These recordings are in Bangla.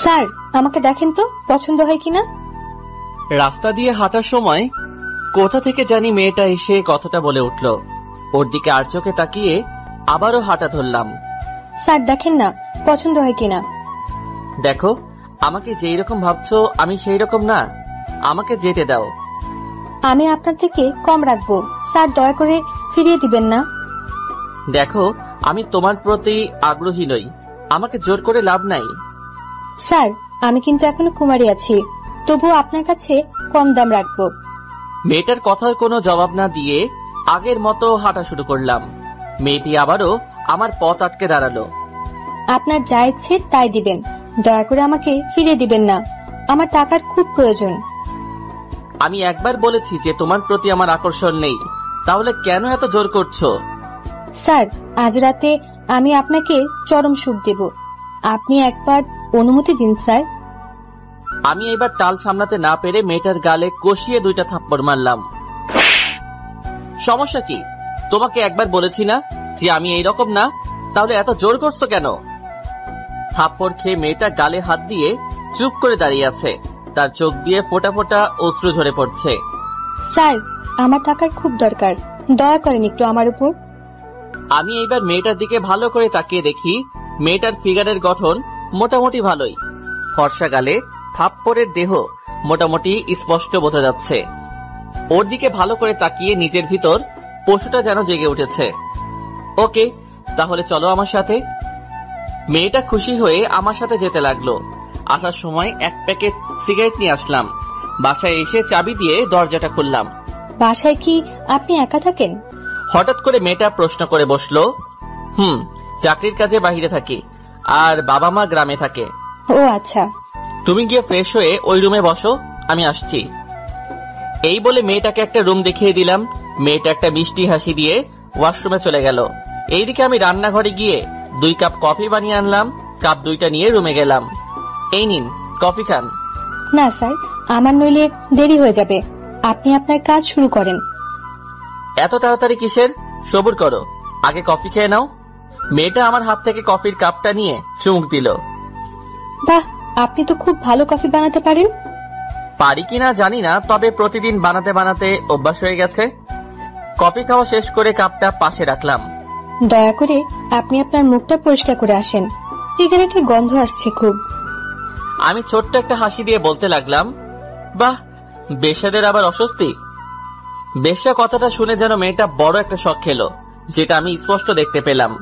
স্যার, আমাকে দেখেন তো পছন্দ হয় কিনা। রাস্তা দিয়ে হাঁটার সময় কোথা থেকে জানি মেয়েটা এসে কথাটা বলে উঠল। ওর দিকে আর চোখে তাকিয়ে আবারও হাঁটা ধরলাম। স্যার দেখেন না পছন্দ হয় কিনা। দেখো, আমাকে যেই রকম ভাবছো আমি সেই রকম না, আমাকে যেতে দাও। আমি আপনার থেকে কম রাখবো স্যার, দয়া করে ফিরিয়ে দিবেন না। দেখো, আমি তোমার প্রতি আগ্রহী নই, আমাকে জোর করে লাভ নাই। স্যার, আমি কিন্তু এখনো কুমারী আছি, তবুও আপনার কাছে কম দাম রাখবো। মেয়েটার কথার কোনো জবাব না দিয়ে আগের মতো হাঁটা শুরু করলাম। মেয়েটি আবারও আমার পথ আটকে দাঁড়ালো। আপনার যা ইচ্ছে তাই দিবেন, দয়া করে আমাকে ফিরিয়ে দিবেন না, আমার টাকার খুব প্রয়োজন। আমি একবার বলেছি যে তোমার প্রতি আমার আকর্ষণ নেই, তাহলে কেন এত জোর করছো? স্যার, আজ রাতে আমি আপনাকে চরম সুখ দেব, আপনি একবার অনুমতি দিন স্যার। আমি এবার টাল সামলাতে না পেরে মেয়েটার গালে কষিয়ে 2টা থাপ্পড় মারলাম। সমস্যা কি? তোমাকে একবার বলেছি না যে আমি এইরকম না, তাহলে এত জোর করছো কেন? থাপ্পড় খেয়ে মেয়েটা গালে হাত দিয়ে চুপ করে দাঁড়িয়ে আছে, তার চোখ দিয়ে ফোঁটা ফোঁটা অশ্রু ঝরে পড়ছে। স্যার, আমার টাকার খুব দরকার, দয়া করেন একটু আমার উপর। আমি এইবার মেয়েটার দিকে ভালো করে তাকিয়ে দেখি মেয়েটার ফিগারের গঠন মোটামুটি ভালোই, ফর্সা গালে থাপ্পড়ের দেহ মোটামুটি স্পষ্ট বোঝা যাচ্ছে। ওর দিকে ভালো করে তাকিয়ে নিজের ভিতর পশুটা যেন জেগে উঠেছে। ওকে, তাহলে চলো আমার সাথে। মেয়েটা খুশি হয়ে আমার সাথে যেতে লাগলো। আসার সময় 1 প্যাকেট সিগারেট নিয়ে আসলাম। বাসায় এসে চাবি দিয়ে দরজাটা খুললাম। বাসায় কি আপনি একা থাকেন? হঠাৎ করে মেয়েটা প্রশ্ন করে বসলো। চাকরির কাজে বাহিরে থাকি, আর বাবা মা গ্রামে থাকে। ও আচ্ছা। তুমি গিয়ে ফ্রেশ হয়ে ওই রুমে বসো, আমি আসছি। এই বলে মেয়েটাকে একটা রুম দেখিয়ে দিলাম। মেয়েটা একটা মিষ্টি হাসি দিয়ে ওয়াশরুমে চলে গেল। এইদিকে আমি রান্নাঘরে গিয়ে 2 কাপ কফি বানিয়ে আনলাম। কাপ 2টা নিয়ে রুমে গেলাম। এই নিন, কফি খান। না স্যার, আমার নইলে দেরি হয়ে যাবে, আপনি আপনার কাজ শুরু করেন। এত তাড়াতাড়ি কিসের? সবুর করো, আগে কফি খেয়ে নাও। মেয়েটা আমার হাত থেকে কফির কাপটা নিয়ে চুমুক দিল। বাহ, আপনি তো খুব ভালো কফি বানাতে পারেন। পারি কিনা জানি না, তবে প্রতিদিন বানাতে বানাতে অভ্যাস হয়ে গেছে। কফি খাওয়া শেষ করে কাপটা পাশে রাখলাম। দয়া করে আপনি আপনার মুখটা পরিষ্কার করে আসেন, সিগারেটের গন্ধ আসছে খুব। আমি ছোট্ট একটা হাসি দিয়ে বলতে লাগলাম, বাহ, বেশ্যাদের আবার অস্বস্তি। বেশ্যা কথাটা শুনে যেন মেয়েটা বড় একটা শখ খেলো, যেটা আমি স্পষ্ট দেখতে পেলাম।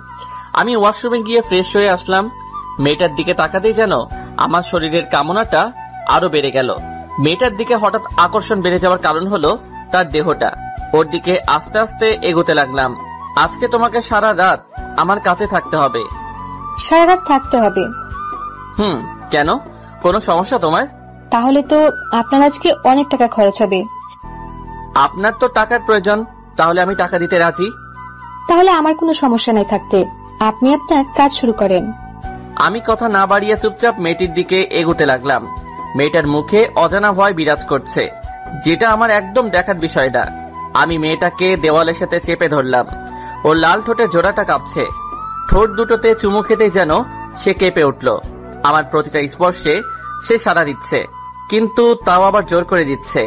আমি ওয়াশরুমে গিয়ে ফ্রেশ হয়ে আসলাম। মেয়েটার দিকে তাকাতেই যেন আমার শরীরের কামনাটা আরো বেড়ে গেল। মেয়েটার দিকে হঠাৎ আকর্ষণ বেড়ে যাওয়ার কারণ হলো তার দেহটা। ওর দিকে আস্তে আস্তে এগোতে লাগলাম। আজকে তোমাকে সারা রাত আমার কাছে থাকতে হবে। সারা রাত থাকতে হবে? কেন, কোনো সমস্যা তোমার? তাহলে তো আপনার আজকে অনেক টাকা খরচ হবে। আপনার তো টাকার প্রয়োজন, তাহলে আমি টাকা দিতে রাজি। তাহলে আমার কোনো সমস্যা নাই থাকতে, আপনি আপনার কাজ শুরু করেন। আমি কথা না বাড়িয়ে চুপচাপ মেয়েটির দিকে এগোতে লাগলাম। মেয়েটার মুখে অজানা ভয় বিরাজ করছে, যেটা আমার একদম দেখার বিষয় না। আমি মেয়েটাকে দেওয়ালের সাথে চেপে ধরলাম। ওর লাল ঠোঁটের জোড়াটা কাঁপছে। ঠোঁট দুটোতে চুমু খেতেই যেন সে কেঁপে উঠল। আমার প্রতিটা স্পর্শে সে সাড়া দিচ্ছে, কিন্তু তাও আবার জোর করে দিচ্ছে,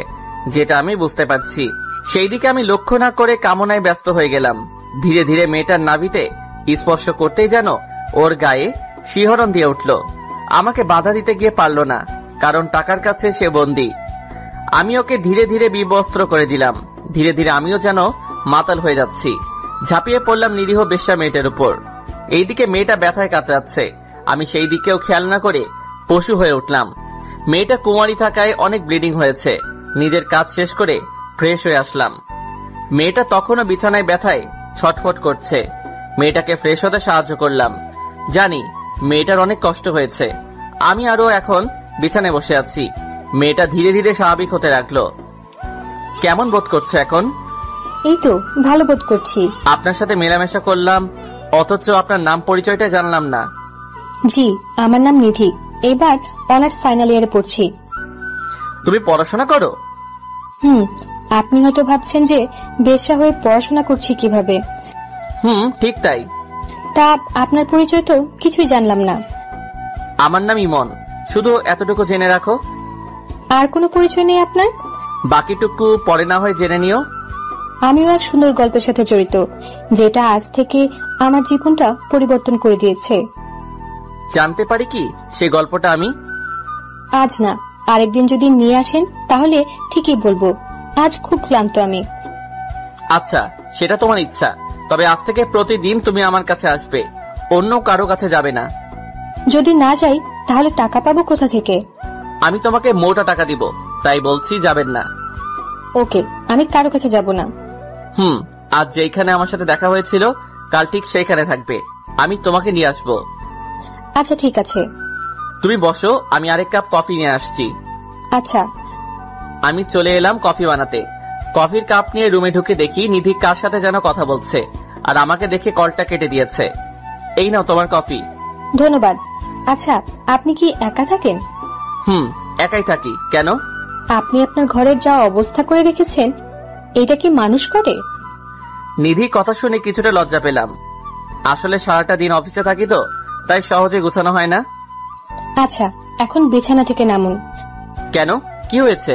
যেটা আমি বুঝতে পারছি। সেই দিকে আমি লক্ষ্য না করে কামনায় ব্যস্ত হয়ে গেলাম। ধীরে ধীরে মেয়েটার নাভিতে স্পর্শ করতেই যেন ওর গায়ে শিহরণ দিয়ে উঠল। আমাকে বাধা দিতে গিয়ে পারল না, কারণ টাকার কাছে সে বন্দী। আমি ওকে ধীরে ধীরে বিবস্ত্র করে দিলাম। ধীরে ধীরে আমিও যেন মাতাল হয়ে যাচ্ছি। ঝাঁপিয়ে পড়লাম নিরীহ বেশ্যা মেয়েটার উপর। এইদিকে মেয়েটা ব্যথায় কাতরাচ্ছে, আমি সেই দিকেও খেয়াল না করে পশু হয়ে উঠলাম। মেয়েটা কুমারী থাকায় অনেক ব্লিডিং হয়েছে। নিজের কাজ শেষ করে ফ্রেশ হয়ে আসলাম। মেয়েটা তখনও বিছানায় ব্যথায় ছটফট করছে। মেয়েটাকে ফ্রেশ হতে সাহায্য করলাম। জানি মেয়েটার অনেক কষ্ট হয়েছে। আমি আরো এখন বিছানায় বসে আছি। মেয়েটা ধীরে ধীরে স্বাভাবিক হতে লাগলো। কেমন বোধ করছে এখন? এই তো ভালো বোধ করছি। আপনার সাথে মেলামেশা করলাম, অথচ আপনার নাম পরিচয়টা জানলাম না। জি, আমার নাম নিধি, এবার অনার্স ফাইনাল ইয়ারে পড়ছি। তুমি পড়াশোনা করো? আপনি হয়তো ভাবছেন যে বেশ্যা হয়ে পড়াশোনা করছি কিভাবে। ঠিক তাই। তা আপনার পরিচয় তো কিছুই জানলাম না। আমার নাম ইমন, শুধু এতটুকু জেনে রাখো। আর কোনো পরিচয় নেই আপনার? বাকিটুকু পরে না হয় জেনে নিও। আমিও এক সুন্দর গল্পের সাথে জড়িত, যেটা আজ থেকে আমার জীবনটা পরিবর্তন করে দিয়েছে। জানতে পারি কি সে গল্পটা? আমি আজ না, আরেকদিন যদি নিয়ে আসেন তাহলে ঠিকই বলবো। আজ খুব ক্লান্ত আমি। আচ্ছা, সেটা তোমার ইচ্ছা, তবে আজ থেকে প্রতিদিন তুমি আমার কাছে আসবে, অন্য কারো কাছে যাবে না। যদি না যাই তাহলে টাকা পাবো কোথা থেকে? আমি তোমাকে মোটা টাকা দিব, তাই বলছি যাবেন না। ওকে, আমি কারো কাছে যাব না। আজ যেখানে আমার সাথে দেখা হয়েছিল কাল ঠিক সেইখানে থাকবে, আমি তোমাকে নিয়ে আসবো। আচ্ছা ঠিক আছে। তুমি বসো, আমি আরেক কাপ কফি নিয়ে আসছি। আচ্ছা। আমি চলে এলাম কফি বানাতে। কফির কাপ নিয়ে রুমে ঢুকে দেখি নিধি কার সাথে যেন কথা বলছে, আর আমাকে দেখে কলটা কেটে দিয়েছে। এই নাও তোমার কফি। ধন্যবাদ। আচ্ছা, আপনি কি একা থাকেন? একাই থাকি। কেন? আপনি আপনার ঘরের যা অবস্থা করে রেখেছেন, এটা কি মানুষ করে? নিধি কথা শুনে কিছুটা লজ্জা পেলাম। আসলে সারাটা দিন অফিসে থাকি তো, তাই সহজে গুছানো হয় না। আচ্ছা, এখন বিছানা থেকে নামুন। কেন, কি হয়েছে?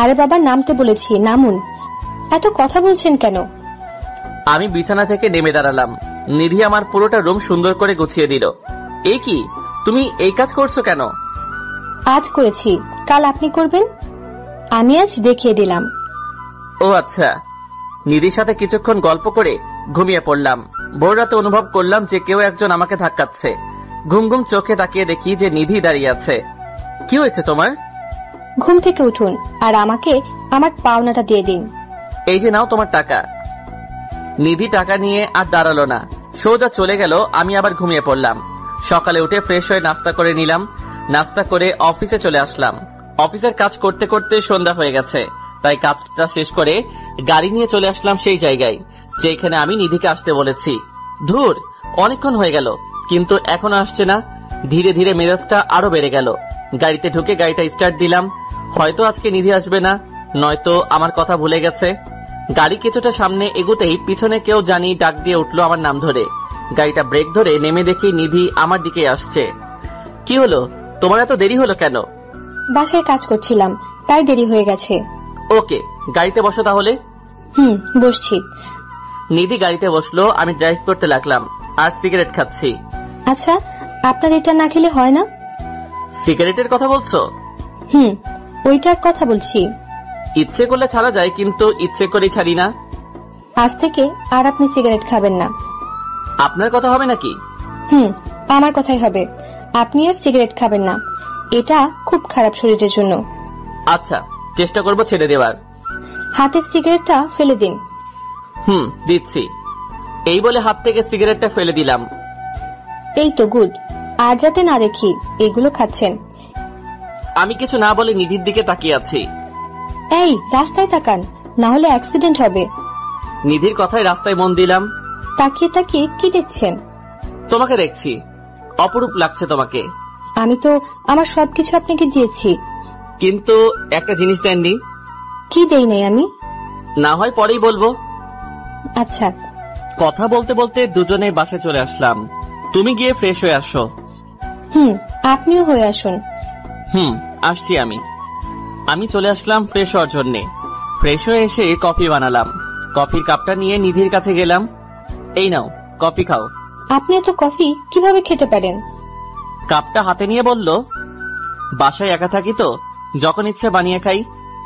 আরে বাবা, নামতে বলেছি, নামুন। এত কথা বলছেন কেন? আমি বিছানা থেকে নেমে দাঁড়ালাম। নিধি আমার পুরোটা রুম সুন্দর করে গুছিয়ে দিল। এই কি, তুমি এই কাজ করছো কেন? আজ করেছি, কাল আপনি করবেন। আমি আজ দেখিয়ে দিলাম। ও আচ্ছা। নিধির সাথে কিছুক্ষণ গল্প করে ঘুমিয়ে পড়লাম। ভোর রাতে অনুভব করলাম যে কেউ একজন আমাকে ধাক্কাচ্ছে। ঘুম ঘুম চোখে তাকিয়ে দেখি যে নিধি দাঁড়িয়ে আছে। কি হয়েছে তোমার? ঘুম থেকে উঠুন আর আমাকে আমার পাওনাটা দিয়ে দিন। এই যে নাও তোমার টাকা। নিধি টাকা নিয়ে আর দাঁড়ালো না, সোজা চলে গেল। আমি আবার ঘুমিয়ে পড়লাম। সকালে উঠে ফ্রেশ হয়ে নাস্তা করে নিলাম। নাস্তা করে অফিসে চলে আসলাম। অফিসের কাজ করতে করতে সন্ধ্যা হয়ে গেছে, তাই কাজটা শেষ করে গাড়ি নিয়ে চলে আসলাম সেই জায়গায় যেখানে আমি নিধিকে আসতে বলেছি। ধুর, অনেকক্ষণ হয়ে গেল কিন্তু এখনো আসছে না। ধীরে ধীরে মেজাজটা আরো বেড়ে গেল। গাড়িতে ঢুকে গাড়িটা স্টার্ট দিলাম। হয়তো আজকে নিধি আসবে না, নয়তো আমার কথা ভুলে গেছে। গাড়ি কিছুটা সামনে এগুতেই পিছনে কেউ জানি ডাক দিয়ে উঠলো আমার নাম ধরে। গাড়িটা ব্রেক ধরে নেমে দেখি নিধি আমার দিকে আসছে। কি হলো, তোমার এত দেরি হলো কেন? বাসায় কাজ করছিলাম, তাই দেরি হয়ে গেছে। ওকে, গাড়িতে বসো তাহলে। বসছি। নিধি গাড়িতে বসলো, আমি ড্রাইভ করতে লাগলাম আর সিগারেট খাচ্ছি। আচ্ছা, আপনার এটা না খেলে হয় না? সিগারেটের কথা বলছো? ওইটার কথা বলছি। ইচ্ছে করলে ছাড়া যায়, কিন্তু ইচ্ছে করে ছাড়ি না। আজ থেকে আর আপনি সিগারেট খাবেন না। আপনার কথা হবে নাকি? আমার কথাই হবে। আপনি আর সিগারেট খাবেন না, এটা খুব খারাপ শরীরের জন্য। আচ্ছা, চেষ্টা করব ছেড়ে দেওয়ার। হাতের সিগারেটটা ফেলে দিন। দিচ্ছি। এই বলে হাত থেকে সিগারেটটা ফেলে দিলাম। এই তো গুড। আর যাতে না দেখি এগুলো খাচ্ছেন। আমি কিছু না বলে নিধির দিকে তাকিয়ে আছি। এই, রাস্তায় তাকান, না হলে অ্যাক্সিডেন্ট হবে। নিধির কথায় রাস্তায় মন দিলাম। তাকিয়ে তাকিয়ে কি দেখছেন? তোমাকে দেখছি, অপরূপ লাগছে তোমাকে। আমি তো আমার সবকিছু আপনাকে দিয়েছি। কিন্তু একটা জিনিস দেননি। কি দেই নাই আমি? না হয় পরেই বলবো। আচ্ছা। কথা বলতে বলতে দুজনে বাসায় চলে আসলাম। তুমি গিয়ে ফ্রেশ হয়ে আসো। আপনিও হয়ে আসুন। আসছি আমি চলে আসলাম ফ্রেশ হওয়ার জন্য। ফ্রেশ হয়ে এসে কফি বানালাম। কফির কাপটা নিয়ে নিধির কাছে গেলাম। এই নাও, কফি খাও। আপনি এত কফি কিভাবে খেতে পারেন? কাপটা হাতে নিয়ে বলল, বাসায় একা থাকি তো, যখন ইচ্ছে বানিয়ে খাই,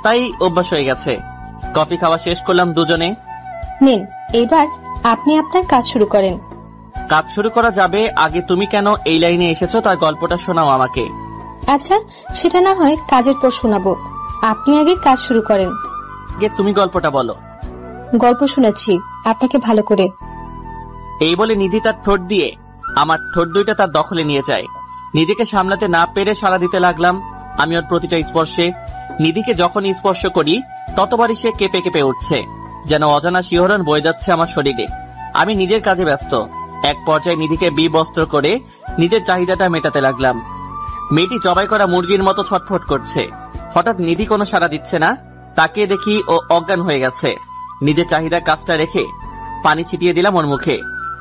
তাই অভ্যাস হয়ে গেছে। কফি খাওয়া শেষ করলাম দুজনে। নিন, এবার আপনি আপনার কাজ শুরু করেন। কাজ শুরু করা যাবে, আগে তুমি কেন এই লাইনে এসেছো তার গল্পটা শোনাও আমাকে। আচ্ছা, সেটা না হয় কাজের পর শোনাবো। আপনি আগে কাজ শুরু করেন। তুমি গল্পটা বলো। গল্প শোনাচ্ছি আপনাকে ভালো করে। এই বলে নিধি তার ঠোঁট দিয়ে আমার ঠোঁট দুইটা তার দখলে নিয়ে যায়। নিধিকে সামলাতে না পেরে সাড়া দিতে লাগলাম আমি ওর প্রতিটা স্পর্শে। নিধিকে যখনই স্পর্শ করি ততবারই সে কেঁপে কেঁপে উঠছে, যেন অজানা শিহরণ বয়ে যাচ্ছে আমার শরীরে। আমি নিজের কাজে ব্যস্ত। এক পর্যায়ে নিধিকে বিবস্ত্র করে নিজের চাহিদাটা মেটাতে লাগলাম। মেয়েটি জবাই করা মুরগির মতো ছটফট করছে। হঠাৎ নিধি কোনো সাড়া দিচ্ছে না। তাকিয়ে দেখি ও অজ্ঞান হয়ে গেছে। নিজের চাহিদার কাজটা রেখে পানি ছিটিয়ে দিলাম ওর মুখে।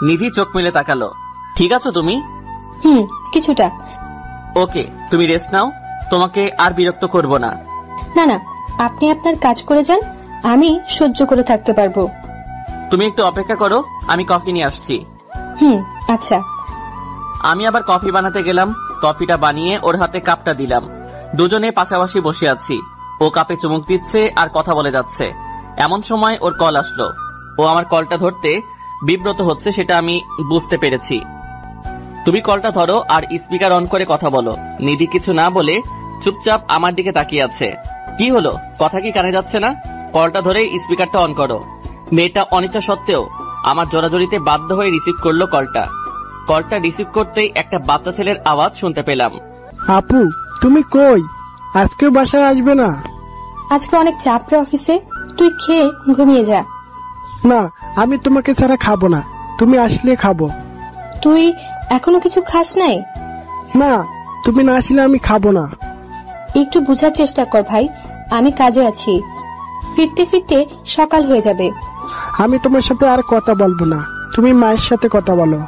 নিধি চোখ মেলে তাকালো। ঠিক আছো তুমি? কিছুটা। ওকে, তুমি রেস্ট নাও, তোমাকে আর বিরক্ত করব না। না না, আপনি আপনার কাজ করে যান, আমি সহ্য করে থাকতে পারবো। তুমি একটু অপেক্ষা করো, আমি কফি নিয়ে আসছি। আচ্ছা। আমি আবার কফি বানাতে গেলাম। কফিটা বানিয়ে ওর হাতে কাপটা দিলাম। দুজনে পাশাপাশি বসে আছি। ও কাপে চুমুক দিচ্ছে আর কথা বলে যাচ্ছে। এমন সময় ওর কল আসলো। ও আমার কলটা ধরতে বিব্রত হচ্ছে, সেটা আমি বুঝতে পেরেছি। তুমি কলটা ধরো আর স্পিকার অন করে কথা বলো। নিধি কিছু না বলে চুপচাপ আমার দিকে তাকিয়ে আছে। কি হলো, কথা কি কানে যাচ্ছে না? কলটা ধরে স্পিকারটা অন করো। মেয়েটা অনিচ্ছা সত্ত্বেও আমার জোরাজোরিতে বাধ্য হয়ে রিসিভ করলো কলটা। কলটা রিসিভ করতেই একটা বাচ্চা ছেলের আওয়াজ শুনতে পেলাম। আপু, তুমি কই? আজকে বাসায় আসবে না? আজকে অনেক চাপ রে অফিসে, তুই খেয়ে ঘুমিয়ে যা। না, আমি তোমাকে ছাড়া খাবো না, তুমি আসলে খাবো। তুই এখনো কিছু খাস নাই? না, তুমি না আসলে আমি খাবো না। একটু বুঝার চেষ্টা কর ভাই, আমি কাজে আছি, ফিরতে ফিরতে সকাল হয়ে যাবে। আমি তোমার সাথে আর কথা বলবো না, তুমি মায়ের সাথে কথা বলো।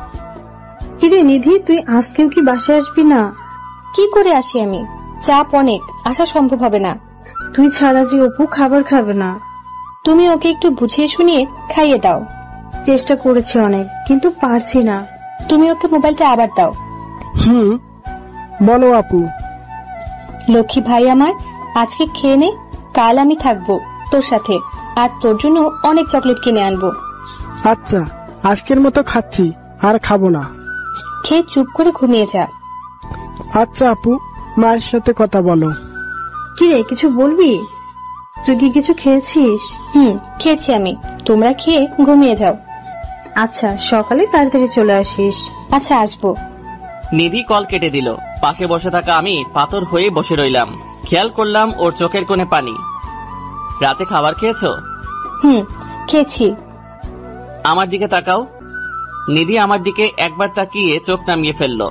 কিরে নিধি, তুই আজকেও কি বাসায় আসবি না? কি করে আসি আমি? চাপ অনেক, আসা সম্ভব হবে না। তুই ছাড়া যে অপু খাবার খাবে না। তুমি ওকে একটু বুঝিয়ে শুনিয়ে খাইয়ে দাও। চেষ্টা করেছি অনেক, কিন্তু পারছি না। তুমি ওকে মোবাইলটা আবার দাও। বলো আপু। লক্ষ্মী ভাই আমার, আজকে খেয়ে নে, কাল আমি থাকবো তোর সাথে, আর তোর জন্য অনেক চকলেট কিনে আনবো। আচ্ছা, আজকের মতো খাচ্ছি, আর খাবো না। খেয়ে চুপ করে ঘুমিয়ে যা। আচ্ছা আপু, মায়ের সাথে কথা বলো। কিরে, কিছু বলবি? তুই কি কিছু খেয়েছিস? খেয়েছি আমি, তোমরা খেয়ে ঘুমিয়ে যাও। আচ্ছা, সকালে তাড়াতাড়ি চলে আসিস। আচ্ছা, আসবো। নিধি কল কেটে দিল। পাশে বসে থাকা আমি পাথর হয়ে বসে রইলাম। খেয়াল করলাম ওর চোখের কোণে পানি। রাতে খাবার খেয়েছো? খেয়েছি। আমার দিকে তাকাও। নিধি আমার দিকে একবার তাকিয়ে চোখ নামিয়ে ফেলল।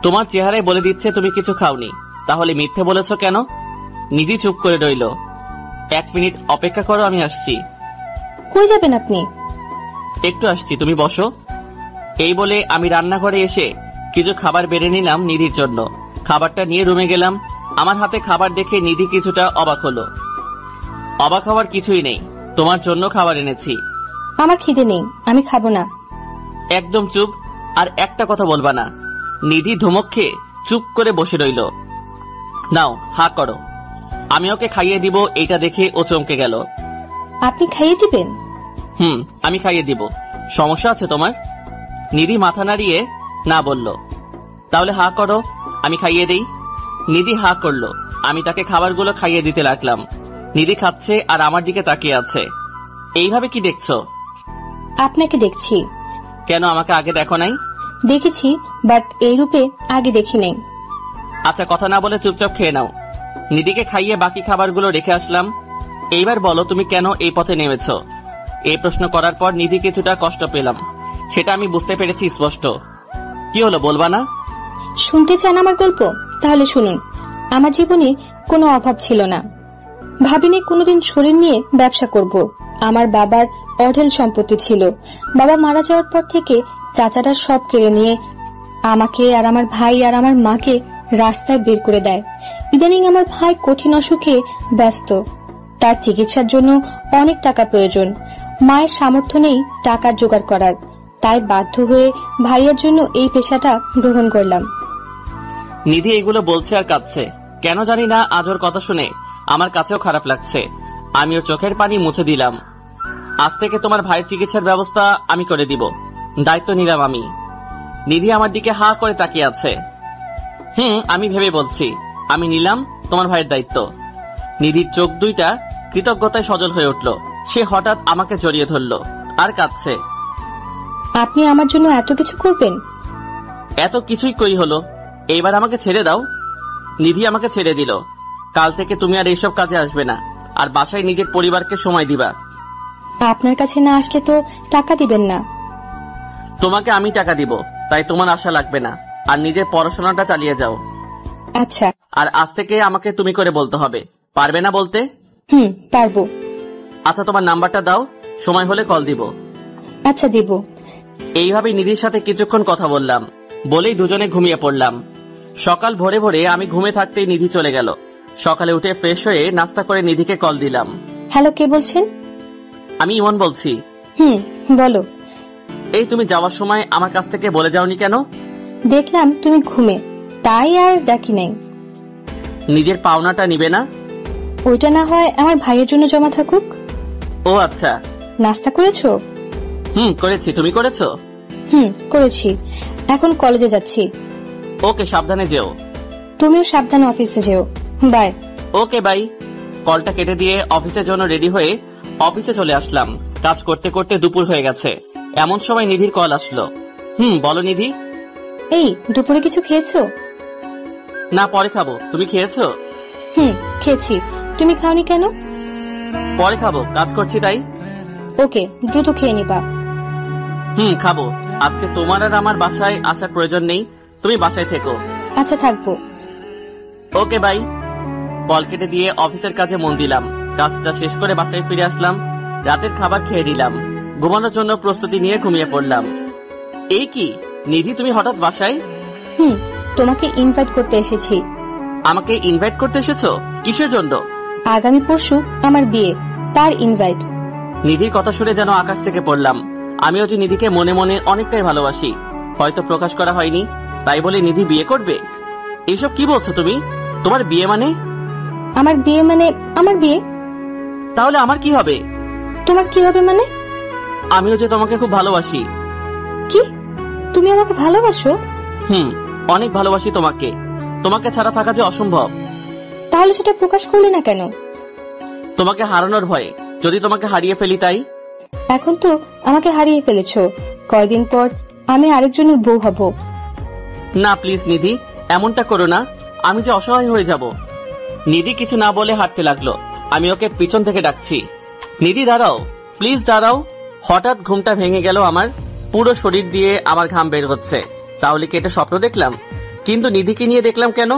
তোমার চেহারায় বলে দিচ্ছে তুমি কিছু খাওনি, তাহলে মিথ্যে বলেছো কেন? নিধি চুপ করে রইল। 1 মিনিট অপেক্ষা করো, আমি আসছি। কই যাবেন আপনি? একটু আসছি, তুমি বসো। এই বলে আমি রান্নাঘরে এসে কিছু খাবার বেড়ে নিলাম নিধির জন্য। খাবারটা নিয়ে রুমে গেলাম। আমার হাতে খাবার দেখে নিধি কিছুটা অবাক হলো। অবাক হওয়ার কিছুই নেই, তোমার জন্য খাবার এনেছি। আমার খিদে নেই, আমি খাবো না। একদম চুপ, আর একটা কথা বলবা না। নিধি ধমক খেয়ে চুপ করে বসে রইল। নাও, হা করো, আমি ওকে খাইয়ে দিব। এইটা দেখে ও চমকে গেল। আপনি খাইয়ে দিবেন? আমি খাইয়ে দিব। সমস্যা আছে তোমার? নিধি মাথা নাড়িয়ে না বলল। তাহলে হা করো, আমি খাইয়ে দেই। নিধি হা করলো। আমি তাকে খাবারগুলো খাইয়ে দিতে লাগলাম। নিধি খাচ্ছে আর আমার দিকে তাকিয়ে আছে। এইভাবে কি দেখছো? আপনাকে দেখছি। কেন, আমাকে আগে দেখো নাই? দেখেছি, বাট এই রূপে আগে দেখি নাই। আচ্ছা, কথা না বলে চুপচাপ খেয়ে নাও। নিধিকে খাইয়ে বাকি খাবারগুলো রেখে আসলাম। এইবার বলো, তুমি কেন এই পথে নেমেছো? এই প্রশ্ন করার পর নিধি কিছুটা কষ্ট পেলাম, সেটা আমি বুঝতে পেরেছি স্পষ্ট। কি হলো, বলবা না? শুনতে চান আমার গল্প? তাহলে শুনুন। আমার জীবনে কোনো অভাব ছিল না, ভাবিনি কোনোদিন শরীর নিয়ে ব্যবসা করব। আমার বাবার অঢেল সম্পত্তি ছিল। বাবা মারা যাওয়ার পর থেকে চাচারা সব কেড়ে নিয়ে আমাকে আর আমার ভাই আর আমার মাকে রাস্তায় বের করে দেয়। ইদানিং আমার ভাই কঠিন অসুখে ব্যস্ত, তার চিকিৎসার জন্য অনেক টাকা প্রয়োজন। মায়ের সামর্থ্য নেই টাকার জোগাড় করার, তাই বাধ্য হয়ে ভাইয়ের জন্য এই পেশাটা গ্রহণ করলাম। নিধি এগুলো বলছে আর কাঁদছে। কেন জানি না, আজ ওর কথা শুনে আমার কাছেও খারাপ লাগছে। আমি ওর চোখের পানি মুছে দিলাম। আজ থেকে তোমার ভাইয়ের চিকিৎসার ব্যবস্থা আমি করে দিব, দায়িত্ব নিলাম আমি। নিধি আমার দিকে হা করে তাকিয়ে আছে। আমি ভেবে বলছি, আমি নিলাম তোমার ভাইয়ের দায়িত্ব। নিধির চোখ দুইটা কৃতজ্ঞতায় সজল হয়ে উঠল। সে হঠাৎ আমাকে জড়িয়ে ধরল আর কাঁদছে। আপনি আমার জন্য এত কিছু করবেন? এত কিছুই কই হলো, এইবার আমাকে ছেড়ে দাও। নিধি আমাকে ছেড়ে দিল। কাল থেকে তুমি আর এইসব কাজে আসবে না, আর বাসায় নিজের পরিবারকে সময় দিবা। আপনার কাছে না আসলে তো টাকা দিবেন না। তোমাকে আমি টাকা দিব, তাই তোমার আশা লাগবে না, আর নিজের পড়াশোনাটা চালিয়ে যাও। আচ্ছা। আর আজ থেকে আমাকে তুমি করে বলতে হবে, পারবে না বলতে? পারবো। আচ্ছা, তোমার নাম্বারটা দাও, সময় হলে কল দিব। আচ্ছা দিব। এইভাবে নিধির সাথে কিছুক্ষণ কথা বললাম, বলেই দুজনে ঘুমিয়ে পড়লাম। সকাল ভোরে ভোরে আমি ঘুমে থাকতেই নিধি চলে গেল। সকালে উঠে ফ্রেশ হয়ে নাস্তা করে নিধিকে কল দিলাম। হ্যালো, কে বলছেন? আমি ইমন বলছি। বলো। এই তুমি যাওয়ার সময় আমার কাছ থেকে বলে যাওনি কেন? দেখলাম তুমি ঘুমে, তাই আর ডাকি নাই। নিজের পাওনাটা নিবে না? ওইটা না হয় আমার ভাইয়ের জন্য জমা থাকুক। ও আচ্ছা। নাস্তা করেছো? করেছি, তুমি করেছো? করেছি। এখন কলেজে যাচ্ছি। ওকে, সাবধানে যেও। তুমিও সাবধানে অফিসে যেও। বাই। Okay bye. কলটা কেটে দিয়ে অফিসের জন্য রেডি হয়ে অফিসে চলে আসলাম। কাজ করতে করতে দুপুর হয়ে গেছে। এমন সময় নিধির কল আসলো। বলো নিধি। এই দুপুরে কিছু খেয়েছো? না, পরে খাবো। তুমি খেয়েছো? খেয়েছি। তুমি খাওনি কেন? পরে খাবো, কাজ করছি তাই। ওকে, দ্রুত খেয়ে নিবা। খাবো। আজকে তোমার আর আমার বাসায় আসার প্রয়োজন নেই, তুমি বাসায় থেকো। আচ্ছা, থাকবো। Okay bye. কল কেটে দিয়ে অফিসের কাজে মন দিলাম। কাজটা শেষ করে বাসায় ফিরে আসলাম। রাতের খাবার খেয়ে নিলাম। ঘুমানোর জন্য প্রস্তুতি নিয়ে ঘুমিয়ে পড়লাম। এই কি নিধি, তুমি হঠাৎ বাসায়? তোমাকে ইনভাইট করতে এসেছি। আমাকে ইনভাইট করতে এসেছো? কিসের জন্য? আগামী পরশু আমার বিয়ে, তার ইনভাইট। নিধির কথা শুনে যেন আকাশ থেকে পড়লাম। আমিও যে নিধিকে মনে মনে অনেকটাই ভালোবাসি, হয়তো প্রকাশ করা হয়নি, তাই বলে নিধি বিয়ে করবে? এসব কি বলছো তুমি? তোমার বিয়ে মানে? আমার বিয়ে মানে আমার বিয়ে। তাহলে আমার কি হবে? তোমার কি হবে মানে? আমিও যে তোমাকে খুব ভালোবাসি। কি? তুমি আমাকে ভালোবাসো? অনেক ভালোবাসি তোমাকে। তোমাকে ছাড়া থাকা যে অসম্ভব। তাহলে সেটা প্রকাশ করলে না কেন? তোমাকে হারানোর ভয়ে, যদি তোমাকে হারিয়ে ফেলি তাই। এখন তো আমাকে হারিয়ে ফেলেছো, কয়দিন পর আমি আরেকজনের বউ হব। না প্লিজ নিধি, এমনটা করো না। আমি যে অসহায় হয়ে যাব। নিধি কিছু না বলে হাঁটতে লাগলো। আমি ওকে পিছন থেকে ডাকছি, নিধি দাঁড়াও, প্লিজ দাঁড়াও। হঠাৎ ঘুমটা ভেঙে গেল আমার। পুরো শরীর দিয়ে আমার ঘাম বের হচ্ছে। তাহলে কি এটা স্বপ্ন দেখলাম? কিন্তু নিধিকে নিয়ে দেখলাম কেন?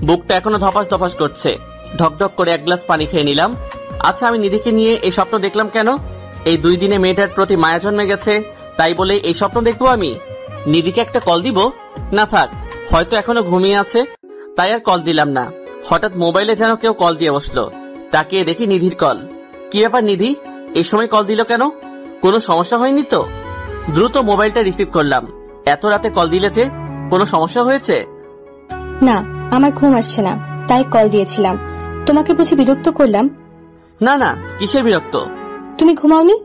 বুকটা এখনো ধপাস ধপাস করছে। ঢকঢক করে এক গ্লাস পানি খেয়ে নিলাম। আচ্ছা, আমি নিধিকে নিয়ে এই স্বপ্ন দেখলাম কেন? এই 2 দিনে মেয়েটার প্রতি মায়া জন্মে গেছে, তাই বলে এই স্বপ্ন দেখবো আমি? নিধিকে একটা কল দিব? না থাক, হয়তো এখনো ঘুমিয়ে আছে, তাই আর কল দিলাম না। হঠাৎ মোবাইলে যেন কেউ কল দিয়ে বসলো। তাকিয়ে দেখি নিধির কল। কি ব্যাপার নিধি, এই সময় কল দিল কেন? কোনো সমস্যা হয়নি তো? দ্রুত মোবাইলটা রিসিভ করলাম। এত রাতে কল দিলে যে, কোনো সমস্যা হয়েছে? না, আমার ঘুম আসছে না, তাই কল দিয়েছিলাম। তোমাকে বুঝি বিরক্ত করলাম? না না, কিসের বিরক্ত? তুমি ঘুমাওনি?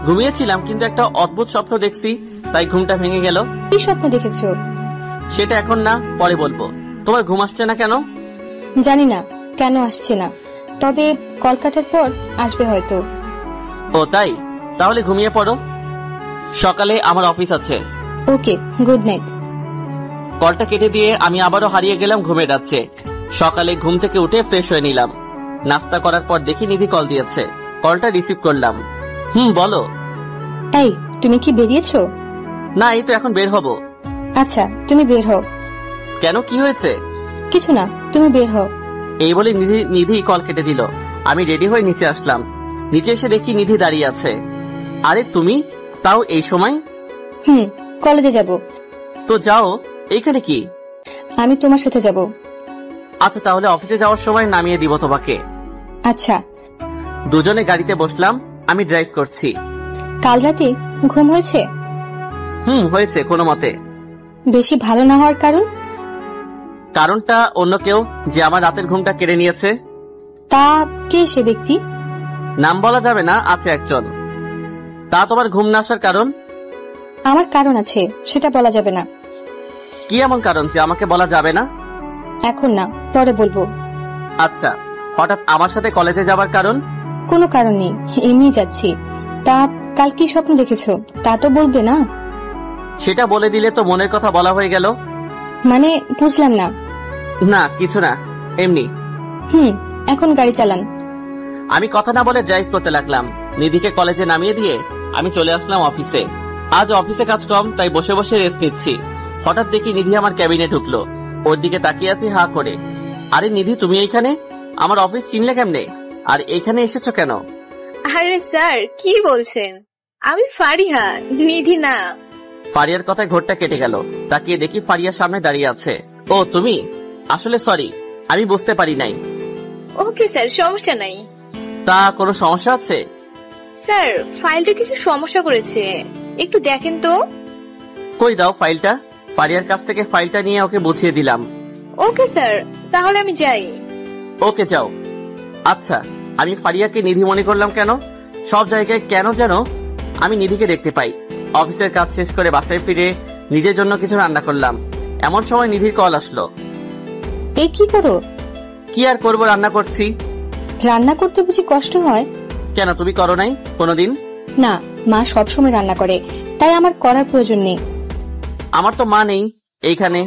ঘুমিয়েছিলাম, কিন্তু একটা অদ্ভুত স্বপ্ন দেখছি, তাই ঘুমটা ভেঙে গেল। কি স্বপ্ন দেখেছো? সেটা এখন না, পরে বলবো। তোমার ঘুম আসছে না কেন? জানি না কেন আসছে না, তবে কল কাটার পর আসবে হয়তো। ও তাই? তাহলে ঘুমিয়ে পড়ো। সকালে আমার অফিস আছে। ওকে, গুড নাইট। কলটা কেটে দিয়ে আমি আবারও হারিয়ে গেলাম ঘুমের রাজ্যে। সকালে ঘুম থেকে উঠে ফ্রেশ হয়ে নিলাম। নাস্তা করার পর দেখি নিধি কল দিয়েছে। কলটা রিসিভ করলাম। বলো। এই, তুমি কি বেরিয়েছো? না, এই তো এখন বের হব। আচ্ছা, তুমি বের হও। কেন, কি হয়েছে? কিছু না, তুমি বের হও। এই বলে নিধি কল কেটে দিল। আমি রেডি হয়ে নিচে আসলাম। নিচে এসে দেখি নিধি দাঁড়িয়ে আছে। আরে তুমি, তাও এই সময়? কলেজে যাব। তো যাও, এইখানে কি? আমি তোমার সাথে যাব। আচ্ছা, তাহলে অফিসে যাওয়ার সময় নামিয়ে দিব তোমাকে। আচ্ছা। দুজনে গাড়িতে বসলাম। আমি ড্রাইভ করছি। কাল রাতে ঘুম হয়েছে? হয়েছে কোনো মতে। বেশি ভালো না হওয়ার কারণ? কারণটা অন্য কেউ, যে আমার রাতের ঘুমটা কেড়ে নিয়েছে। তা কে সে ব্যক্তি? নাম বলা যাবে না, আছে একজন। তা তোমার ঘুম না আসার কারণ? আমার কারণ আছে, সেটা বলা যাবে না। কি এমন কারণ যে আমাকে বলা যাবে না? এখন না, পরে বলবো। আচ্ছা, হঠাৎ আমার সাথে কলেজে যাবার কারণ? কোনো কারণ নেই, এমনি যাচ্ছি। তা কাল কি স্বপ্ন দেখেছো তা তো বলবে না? সেটা বলে দিলে তো মনের কথা বলা হয়ে গেল। মানে বুঝলাম না। না কিছু না, এমনি। এখন গাড়ি চালান। আমি কথা না বলে ড্রাইভ করতে লাগলাম। নিধিকে কলেজে নামিয়ে দিয়ে আমি চলে আসলাম অফিসে। আজ অফিসে কাজ কম, তাই বসে বসে রেস্ট নিচ্ছি। হঠাৎ দেখি নিধি আমার ক্যাবিনে ঢুকলো। ওর দিকে তাকিয়ে আছি হা করে। আরে নিধি, তুমি এইখানে? আমার অফিস চিনলে কেমনে? আর এইখানে এসেছো কেন? আরে স্যার, কি বলছেন? আমি ফারিহা, নিধি না। ফারিয়ার কথায় ঘোরটা কেটে গেল। তাকিয়ে দেখি ফারিয়ার সামনে দাঁড়িয়ে আছে। ও তুমি? আসলে সরি, আমি বুঝতে পারি নাই। ওকে স্যার, সমস্যা নাই। তা কোনো সমস্যা আছে? স্যার, ফাইলটা কিছু সমস্যা করেছে, একটু দেখেন তো। কই দাও ফাইলটা। ফারিয়ার কাছ থেকে ফাইলটা নিয়ে ওকে বুঝিয়ে দিলাম। ওকে স্যার, তাহলে আমি যাই। ওকে যাও। আচ্ছা, আমি ফারিয়াকে নিধি মনে করলাম কেন? সব জায়গায় কেন যেন আমি নিধিকে দেখতে পাই। অফিসের কাজ শেষ করে বাসায় ফিরে নিজের জন্য কিছু রান্না করলাম। এমন সময় নিধির কল আসলো। এ কি করো? কি আর করবো, রান্না করছি। রান্না করতে বুঝি কষ্ট হয়? কেন, তুমি করো নাই কোনোদিন? না, মা সবসময় রান্না করে, তাই আমার করার প্রয়োজন নেই। আমার তো মা নেই এইখানে,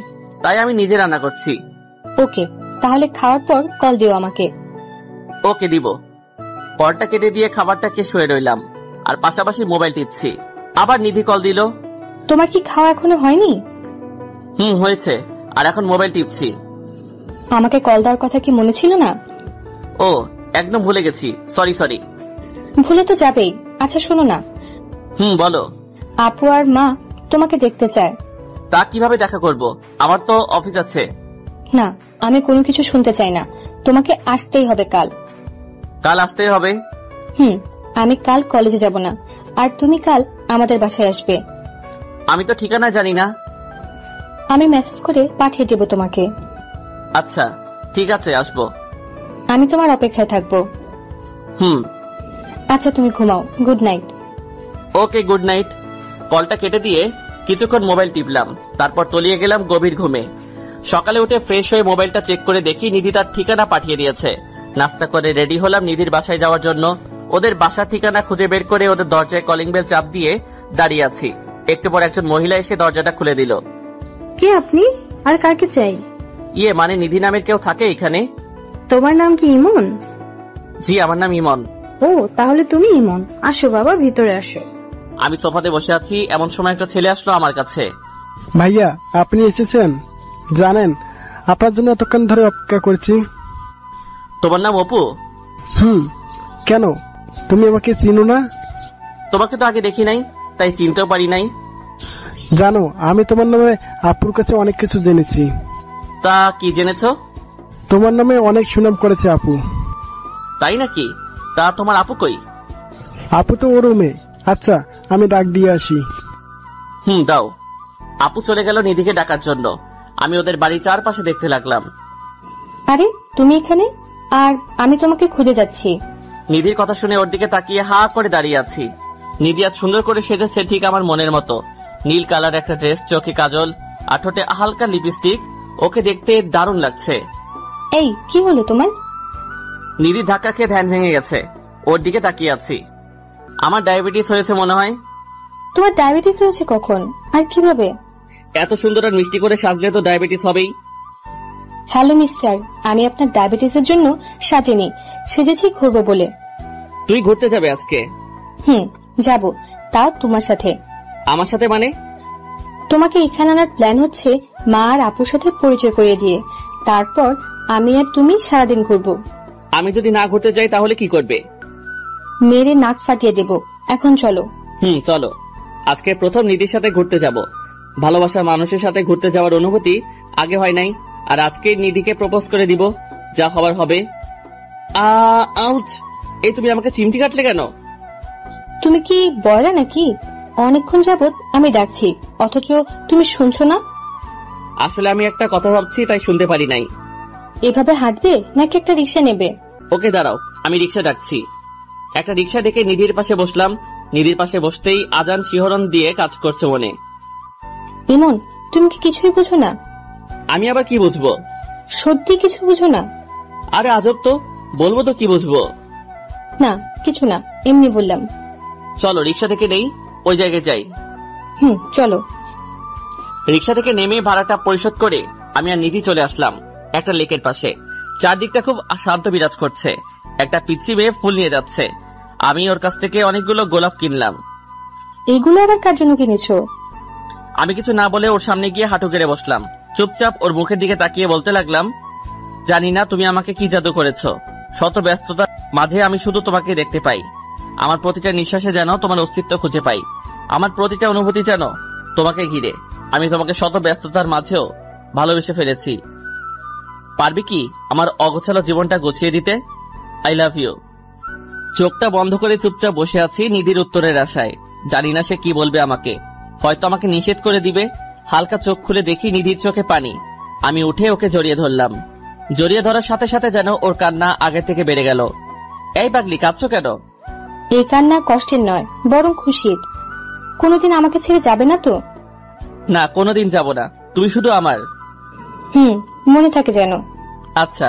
তাই আমি নিজে রান্না করছি। ওকে, তাহলে খাওয়ার পর কল দিও আমাকে। ওকে দিব। কলটা কেটে দিয়ে খাবারটা খেয়ে শুয়ে রইলাম, আর পাশাপাশি মোবাইল টিপছি। আবার নিধি কল দিল। তোমার কি খাওয়া এখনো হয়নি? হয়েছে, আর এখন মোবাইল টিপছি। আমাকে কল দেওয়ার কথা কি মনে ছিল না? ও, একদম ভুলে গেছি, সরি। ভুলে তো যাবেই। আচ্ছা শোনো না। বলো। আপু আর মা তোমাকে দেখতে চায়। তা কিভাবে দেখা করব? আমার তো অফিস আছে। না, আমি কোনো কিছু শুনতে চাই না। তোমাকে আসতেই হবে কাল। কাল আসতেই হবে? আমি কাল কলেজে যাব না, আর তুমি কাল আমাদের বাসায় আসবে। আমি তো ঠিকানা জানি না। আমি মেসেজ করে পাঠিয়ে দেব তোমাকে। আচ্ছা ঠিক আছে, আসবো। আমি তোমার অপেক্ষায় থাকবো। আচ্ছা তুমি ঘুমাও, গুড নাইট। ওকে, গুড নাইট। কলটা কেটে দিয়ে কিছুক্ষণ মোবাইল টিপলাম, তারপর তলিয়ে গেলাম গভীর ঘুমে। সকালে উঠে ফ্রেশ হয়ে মোবাইলটা চেক করে দেখি নিধি তার ঠিকানা পাঠিয়ে দিয়েছে। নাস্তা করে রেডি হলাম নিধির বাসায় যাওয়ার জন্য। ওদের বাসার ঠিকানা খুঁজে বের করে ওদের দরজায় কলিং বেল চাপ দিয়ে দাঁড়িয়ে আছি। একটু পর একজন মহিলা এসে দরজাটা খুলে দিল। কে আপনি, আর কাকে চাই? ইয়ে মানে নিধি নামের কেউ থাকে এখানে? তোমার নাম কি ইমন? জি, আমার নাম ইমন। ও, তাহলে তুমি ইমন। আসো বাবা, ভিতরে আসো। আমি সোফাতে বসে আছি, এমন সময় একটা ছেলে আসলো আমার কাছে। ভাইয়া, আপনি এসেছেন? জানেন, আপনার জন্য এতক্ষণ ধরে অপেক্ষা করছি। তোমার নাম অপু? কেন, তুমি আমাকে চিনো না? তোমাকে তো আগে দেখি নাই, তাই চিনতেও পারি নাই। জানো, আমি তোমার নামে আপুর কাছে অনেক কিছু জেনেছি। তা কি জেনেছো? তোমার নামে অনেক সুনাম করেছে আপু। তাই নাকি? তা তোমার আপু কই? আপু তো ওর রুমে। আচ্ছা, আমি ডাক দিয়ে আসি। দাও। আপু চলে গেল নিধিকে ডাকার জন্য। আমি ওদের বাড়ি চারপাশে দেখতে লাগলাম। আরে তুমি এখানে? আর আমি তোমাকে খুঁজে যাচ্ছি। নিধির কথা শুনে ওর দিকে তাকিয়ে হা করে দাঁড়িয়ে আছি। নিধি আজ সুন্দর করে সেজেছে, ঠিক আমার মনের মতো। নীল কালার একটা ড্রেস, চোখে কাজল, আর ঠোঁটে হালকা লিপস্টিক। ওকে দেখতে দারুণ লাগছে। এই কি হলো তোমার? নিধি ধাক্কা খেয়ে ধ্যান ভেঙে গেছে। ওর দিকে তাকিয়ে আছি। আমার ডায়াবেটিস হয়েছে মনে হয়। তোমার ডায়াবেটিস হয়েছে কখন আর কিভাবে? এত সুন্দর আর মিষ্টি করে সাজলে তো ডায়াবেটিস হবেই। হ্যালো মিস্টার, আমি আপনার ডায়াবেটিসের জন্য সাজিনি, সেজেছি ঘুরবো বলে। তুই ঘুরতে যাবে আজকে? যাব, তা তোমার সাথে। আমার সাথে মানে? তোমাকে এখানে আনার প্ল্যান হচ্ছে মা আর আপুর সাথে পরিচয় করিয়ে দিয়ে, তারপর আমি আর তুমি সারাদিন ঘুরবো। আমি যদি না ঘুরতে যাই তাহলে কি করবে? মেরে নাক ফাটিয়ে দেব। এখন চলো। চলো। আজকে প্রথম নিধির সাথে ঘুরতে যাব। ভালোবাসার মানুষের সাথে ঘুরতে যাওয়ার অনুভূতি আগে হয় নাই, আর আজকে নিধিকে প্রপোজ করে দিব। যা হবার হবে। আউচ! এই তুমি আমাকে চিমটি কাটলে কেন? তুমি কি বয়রা নাকি? অনেকক্ষণ যাবত আমি ডাকছি, অথচ তুমি শুনছো না। আসলে আমি একটা কথা ভাবছি, তাই শুনতে পারি নাই। এভাবে হাঁটবে নাকি একটা রিক্সা নেবে? ওকে দাঁড়াও, আমি রিক্সা ডাকছি। একটা রিক্সা ডেকে নিধির পাশে বসলাম। নিধির পাশে বসতেই আজান শিহরণ দিয়ে কাজ করছে মনে। ইমন, তুমি কি কিছুই বুঝো না? আমি আবার কি বুঝবো? সত্যি কিছু বুঝো না? আরে আজব তো, বলবো তো কি বুঝবো। না কিছু না, এমনি বললাম। চলো রিক্সা থেকে নেই, ওই জায়গায় যাই। চলো। রিক্সা থেকে নেমে ভাড়াটা পরিশোধ করে আমি আর নিধি চলে আসলাম একটা লেকের পাশে। চারদিকটা খুব শান্ত বিরাজ করছে। একটা পিচ্চি মেয়ে ফুল নিয়ে যাচ্ছে। আমি ওর কাছ থেকে অনেকগুলো গোলাপ কিনলাম। এগুলো আবার কার জন্য কিনেছো? আমি কিছু না বলে ওর সামনে গিয়ে হাঁটু গেড়ে বসলাম। চুপচাপ ওর মুখের দিকে তাকিয়ে বলতে লাগলাম, জানি না তুমি আমাকে কি জাদু করেছো। শত ব্যস্ততার মাঝে আমি শুধু তোমাকে দেখতে পাই। আমার প্রতিটা নিঃশ্বাসে যেন তোমার অস্তিত্ব খুঁজে পাই। আমার প্রতিটা অনুভূতি যেন তোমাকে ঘিরে। আমি তোমাকে শত ব্যস্ততার মাঝেও ভালোবেসে ফেলেছি। পারবি কি আমার অগোছালো জীবনটা গুছিয়ে দিতে? I love you. চোখটা বন্ধ করে চুপচাপ বসে আছি নিধির উত্তরের আশায়। জানি না সে কি বলবে আমাকে, হয়তো আমাকে নিষেধ করে দিবে। হালকা চোখ খুলে দেখি নিধির চোখে পানি। আমি উঠে ওকে জড়িয়ে ধরলাম। জড়িয়ে ধরার সাথে সাথে যেন ওর কান্না আগের থেকে বেড়ে গেল। এই পাগলি, কাঁদছো কেন? এই কান্না কষ্টের নয়, বরং খুশির। কোনোদিন আমাকে ছেড়ে যাবে না তো? না, কোনোদিন যাব না, তুমি শুধু আমার। মনে থাকে যেন। আচ্ছা,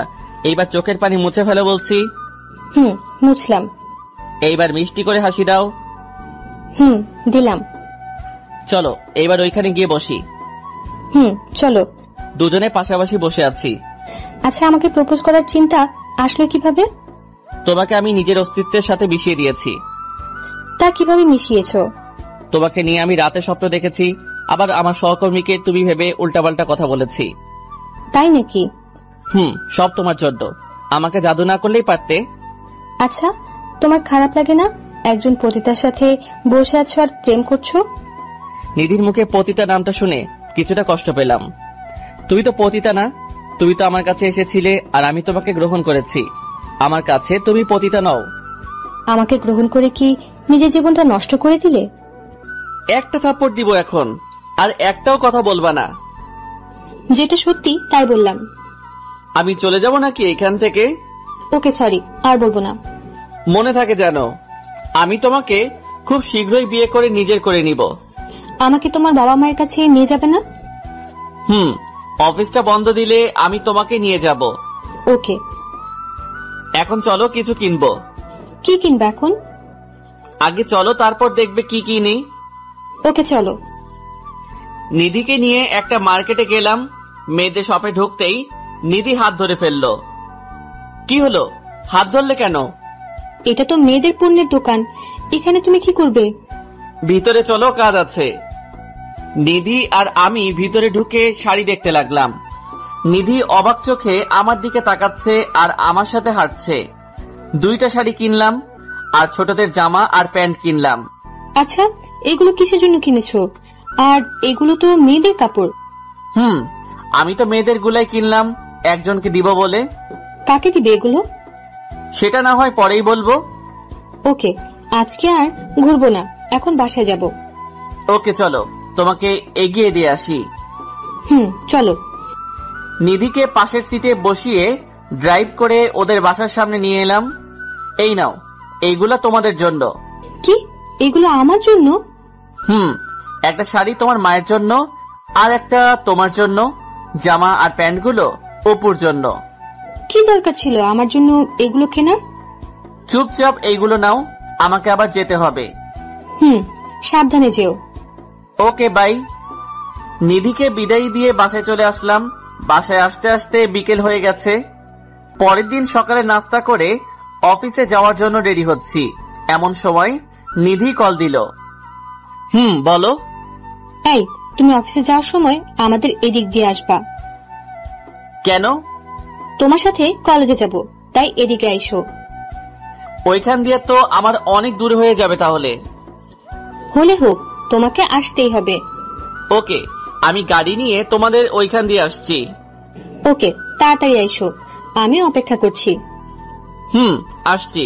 এইবার চোখের পানি মুছে ফেলো বলছি। মুছলাম। এইবার মিষ্টি করে হাসি দাও। দিলাম। চলো এইবার ওইখানে গিয়ে বসি। চলো। দুজনে পাশাপাশি বসে আছি। আচ্ছা, আমাকে প্রপোজ করার চিন্তা আসলো কিভাবে? তোমাকে আমি নিজের অস্তিত্বের সাথে মিশিয়ে দিয়েছি। তা কিভাবে মিশিয়েছো? তোমাকে নিয়ে আমি রাতে স্বপ্ন দেখেছি, আবার আমার সহকর্মীকে তুমি ভেবে উল্টাপাল্টা কথা বলেছি। তাই নাকি? সব তোমার জন্য। আমাকে জাদু না করলেই পারতে। আচ্ছা, তোমার খারাপ লাগে না একজন পতিতার সাথে বসে আছো আর প্রেম করছো? নিধির মুখে পতিতা নামটা শুনে কিছুটা কষ্ট পেলাম। তুমি তো পতিতা না, তুমি তো আমার কাছে এসেছিলে আর আমি তোমাকে গ্রহণ করেছি। আমার কাছে তুমি পতিতা নও। আমাকে গ্রহণ করে কি নিজের জীবনটা নষ্ট করে দিলে? একটা থাপ্পড় দিব এখন, আর একটাও কথা বলবা না। যেটা সত্যি তাই বললাম। আমি চলে যাব নাকি এখান থেকে? ওকে, সরি, আর বলবো না। মনে থাকে জানো, আমি তোমাকে খুব শীঘ্রই বিয়ে করে নিজের করে নিব। আমাকে তোমার বাবা মায়ের কাছে নিয়ে যাবে না? অফিসটা বন্ধ দিলে আমি তোমাকে নিয়ে যাব। ওকে। এখন চলো কিছু কিনবো। কি কিনবে এখন? আগে চলো, তারপর দেখবে কি কিনি। ওকে, চলো। নিধিকে নিয়ে একটা মার্কেটে গেলাম। মেয়েদের শপে ঢুকতেই নিধি হাত ধরে ফেললো। কি হলো, হাত ধরলে কেন? এটা তো মেয়েদের পণ্যের দোকান, এখানে তুমি কি করবে? ভিতরে চলো, কাজ আছে। নিধি আর আমি ভিতরে ঢুকে শাড়ি দেখতে লাগলাম। নিধি অবাক চোখে আমার দিকে তাকাচ্ছে আর আমার সাথে হাঁটছে। 2টা শাড়ি কিনলাম আর ছোটদের জামা আর প্যান্ট কিনলাম। আচ্ছা, এগুলো কিসের জন্য কিনেছো? আর এগুলো তো মেয়েদের কাপড়। আমি তো মেয়েদের গুলাই কিনলাম, একজনকে দিব বলে। কাকে দিবে এগুলো? সেটা না হয় পরেই বলবো। ওকে, আজকে আর ঘুরবো না, এখন বাসায় যাব। ওকে, চলো তোমাকে এগিয়ে দিয়ে আসি। চলো। নিধিকে পাশের সিটে বসিয়ে ড্রাইভ করে ওদের বাসার সামনে নিয়ে এলাম। এই নাও, এইগুলা তোমাদের জন্য। কি, এগুলো আমার জন্য? একটা শাড়ি তোমার মায়ের জন্য, আর একটা তোমার জন্য। জামা আর প্যান্টগুলো অপুর জন্য। কি দরকার ছিল আমার জন্য এগুলো কেনার? চুপচাপ এইগুলো নাও, আমাকে আবার যেতে হবে। সাবধানে যেও। ওকে, বাই। নিধিকে বিদায় দিয়ে বাসায় চলে আসলাম। বাসায় আসতে আসতে বিকেল হয়ে গেছে। পরের দিন সকালে নাস্তা করে অফিসে যাওয়ার জন্য রেডি হচ্ছি, এমন সময় নিধি কল দিল। বলো। এই, তুমি অফিসে যাওয়ার সময় আমাদের এদিক দিয়ে আসবা। কেন? তোমার সাথে কলেজে যাব, তাই এদিকে আইসো। ওইখান দিয়ে তো আমার অনেক দূর হয়ে যাবে তাহলে। হলে হোক, তোমাকে আসতেই হবে। ওকে, আমি গাড়ি নিয়ে তোমাদের ওইখান দিয়ে আসছি। ওকে, তাড়াতাড়ি আইসো, আমি অপেক্ষা করছি। আসছি।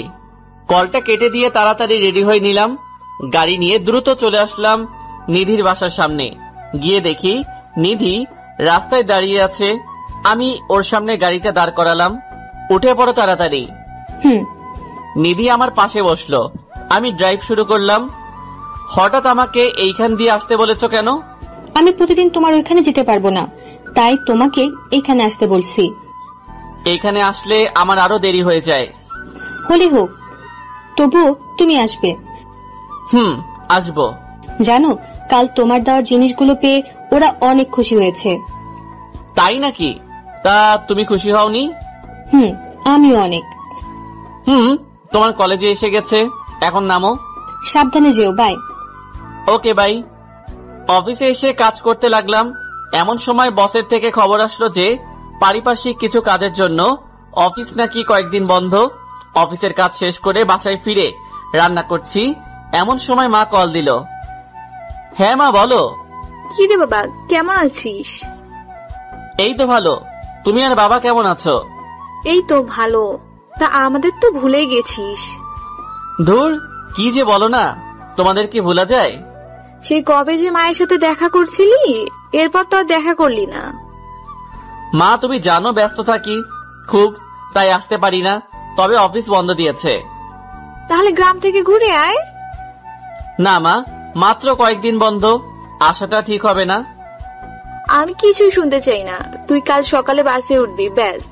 কলটা কেটে দিয়ে তাড়াতাড়ি রেডি হয়ে নিলাম। গাড়ি নিয়ে দ্রুত চলে আসলাম নিধির বাসার সামনে। গিয়ে দেখি নিধি রাস্তায় দাঁড়িয়ে আছে। আমি ওর সামনে গাড়িটা দাঁড় করালাম। উঠে পড়ো তাড়াতাড়ি। নিধি আমার পাশে বসলো। আমি ড্রাইভ শুরু করলাম। হঠাৎ আমাকে এইখান দিয়ে আসতে বলেছো কেন? আমি প্রতিদিন তোমার ওইখানে যেতে পারবো না, তাই তোমাকে এখানে আসতে বলছি। এইখানে আসলে আমার আরো দেরি হয়ে যায়। হলে হোক, তবুও তুমি আসবে। আসবো। জানো, কাল তোমার দেওয়ার জিনিসগুলো পেয়ে ওরা অনেক খুশি হয়েছে। তাই নাকি? তা তুমি খুশি হওনি? আমিও অনেক। তোমার কলেজে এসে গেছে, এখন নামো। সাবধানে যেও, বাই। Okay, by. অফিসে এসে কাজ করতে লাগলাম। এমন সময় বসের থেকে খবর আসলো যে পারিপার্শ্বিক কিছু কাজের জন্য অফিস নাকি কয়েকদিন বন্ধ। অফিসের কাজ শেষ করে বাসায় ফিরে রান্না করছি, এমন সময় মা কল দিল। হ্যাঁ মা বলো। কি রে বাবা, কেমন আছিস? এই তো ভালো, তুমি আর বাবা কেমন আছো? এই তো ভালো। তা আমাদের তো ভুলেই গেছিস। ধুর, কি যে বলো না, তোমাদের কি ভোলা যায়? সেই কবে যে মায়ের সাথে দেখা করছিলি, এরপর তো আর দেখা করলি না। মা তুমি জানো ব্যস্ত থাকি খুব, তাই আসতে পারি না। তবে অফিস বন্ধ দিয়েছে। তাহলে গ্রাম থেকে ঘুরে আয়। না মা, মাত্র কয়েকদিন বন্ধ, আসাটা ঠিক হবে না। আমি কিছুই শুনতে চাই না, তুই কাল সকালে বাসে উঠবি ব্যাস।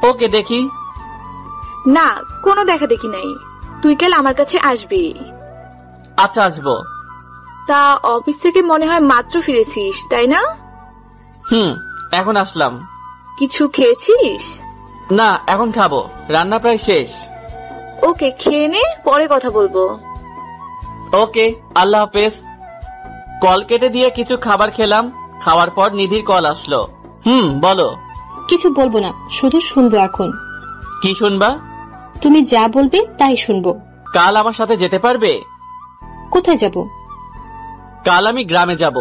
ওকে দেখি। না, কোনো দেখা দেখি নাই, তুই কাল আমার কাছে আসবি। আচ্ছা আসবো। তা অফিস থেকে মনে হয় মাত্র ফিরেছিস, তাই না? এখন আসলাম। কিছু খেয়েছিস? না, এখন খাবো, রান্না প্রায় শেষ। ওকে, খেয়ে নে, পরে কথা বলবো। ওকে, আল্লাহ হাফেজ। কল কেটে দিয়ে কিছু খাবার খেলাম। খাওয়ার পর নিধির কল আসলো। বলো। কিছু বলবো না, শুধু শুনবো এখন। কি শুনবা? তুমি যা বলবে তাই শুনবো। কাল আমার সাথে যেতে পারবে? কোথায় যাব? কাল আমি গ্রামে যাব,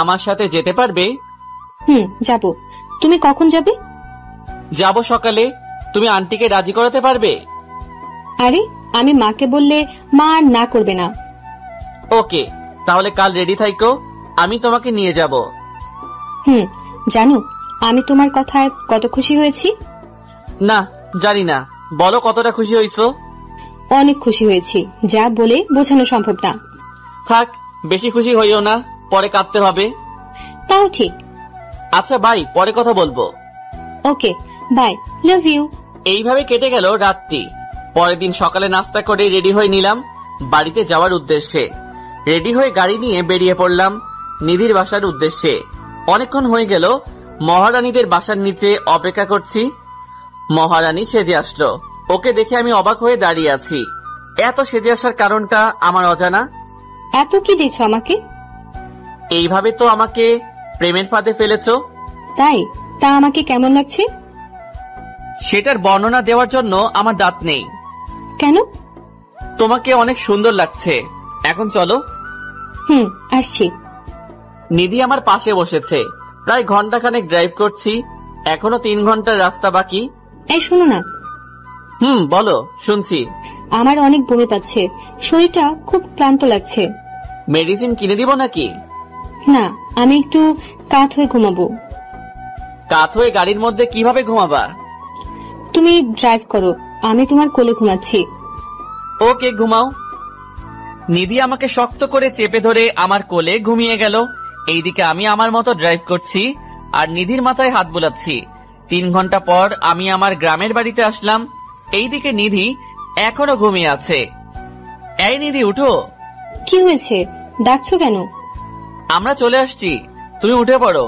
আমার সাথে যেতে পারবে? যাব। তুমি কখন যাবে? যাব সকালে। তুমি আন্টিকে রাজি করাতে পারবে? আরে, আমি মাকে বললে মা আর না করবে না। ওকে, তাহলে কাল রেডি থাইকো, আমি তোমাকে নিয়ে যাব। জানো আমি তোমার কথায় কত খুশি হয়েছি? না, জানি না, বলো কতটা খুশি হইছো? অনেক খুশি হয়েছি, যা বলে বোঝানো সম্ভব না। থাক, বেশি খুশি হইও না, পরে কাঁদতে হবে। তাও ঠিক। আচ্ছা বাই, পরে কথা বলবো। Okay bye, love you. এইভাবে কেটে গেল রাতটি। পরের দিন সকালে নাস্তা করে রেডি হয়ে নিলাম বাড়িতে যাওয়ার উদ্দেশ্যে। রেডি হয়ে গাড়ি নিয়ে বেরিয়ে পড়লাম নিধির বাসার উদ্দেশ্যে। অনেকক্ষণ হয়ে গেল মহারানীদের বাসার নিচে অপেক্ষা করছি। মহারানী সেজে আসলো, ওকে দেখে আমি অবাক হয়ে দাঁড়িয়ে আছি। এত সেজে আসার কারণটা আমার অজানা। এত কি দেখছো আমাকে? এইভাবে তো আমাকে প্রেমের ফাঁদে ফেলেছো। তাই? তা আমাকে কেমন লাগছে? সেটার বর্ণনা দেওয়ার জন্য আমার দাঁত নেই। কেন? তোমাকে অনেক সুন্দর লাগছে। এখন চলো। আসছি। নিধি আমার পাশে বসেছে। প্রায় ঘন্টাখানেক ড্রাইভ করছি, এখনো 3 ঘন্টার রাস্তা বাকি। এই শোনো না। বলো, শুনছি। আমার অনেক বমি পাচ্ছে, শরীরটা খুব ক্লান্ত লাগছে। মেডিসিন কিনে দিব নাকি? না, আমি একটু কাত হয়ে ঘুমাবো। কাত হয়ে গাড়ির মধ্যে কিভাবে ঘুমাবা? তুমি ড্রাইভ করো, আমি তোমার কোলে ঘুমাচ্ছি। ওকে, ঘুমাও। নিধি আমাকে শক্ত করে চেপে ধরে আমার কোলে ঘুমিয়ে গেল। এইদিকে আমি আমার মতো ড্রাইভ করছি আর নিধির মাথায় হাত বুলাচ্ছি। 3 ঘন্টা পর আমি আমার গ্রামের বাড়িতে আসলাম। এইদিকে নিধি এখনো ঘুমিয়ে আছে। এই নিধি, উঠো। কি হয়েছে, ডাকছো কেন? আমরা চলে আসছি, তুমি উঠে পড়ো।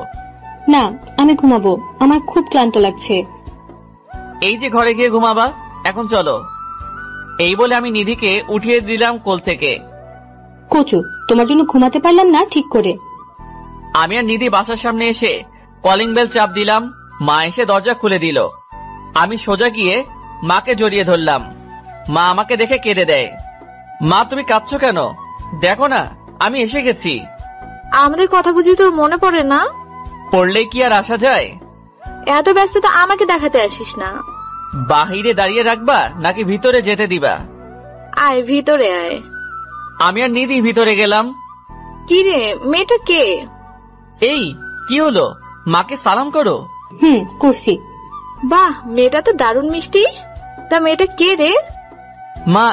না, আমি ঘুমাবো, আমার খুব ক্লান্ত লাগছে। এই যে ঘরে গিয়ে ঘুমাবা, এখন চলো। এই বলে আমি নিধিকে উঠিয়ে দিলাম কোল থেকে। কচু, তোমার জন্য ঘুমাতে পারলাম না ঠিক করে। আমি আর নিধি বাসার সামনে এসে কলিং বেল চাপ দিলাম। মা এসে দরজা খুলে দিল। আমি সোজা গিয়ে মাকে জড়িয়ে ধরলাম। মা আমাকে দেখে কেঁদে দেয়। মা, তুমি কাঁদছো কেন? দেখো না, আমি এসে গেছি। আমাদের কথা বুঝি তোর মনে পড়ে না? পড়লে কি আর আসা যায়? এত ব্যস্ততা আমাকে দেখাতে আসিস না। বাহিরে দাঁড়িয়ে রাখবা নাকি ভিতরে যেতে দিবা? আয়, ভিতরে আয়। আমি আর নিধি ভিতরে গেলাম। কি রে, মেয়েটা কে? এই কি হলো? মাকে সালাম করো। করছি। বাহ, মেয়েটা তো দারুণ মিষ্টি। তা মেয়েটা কে রে? মা,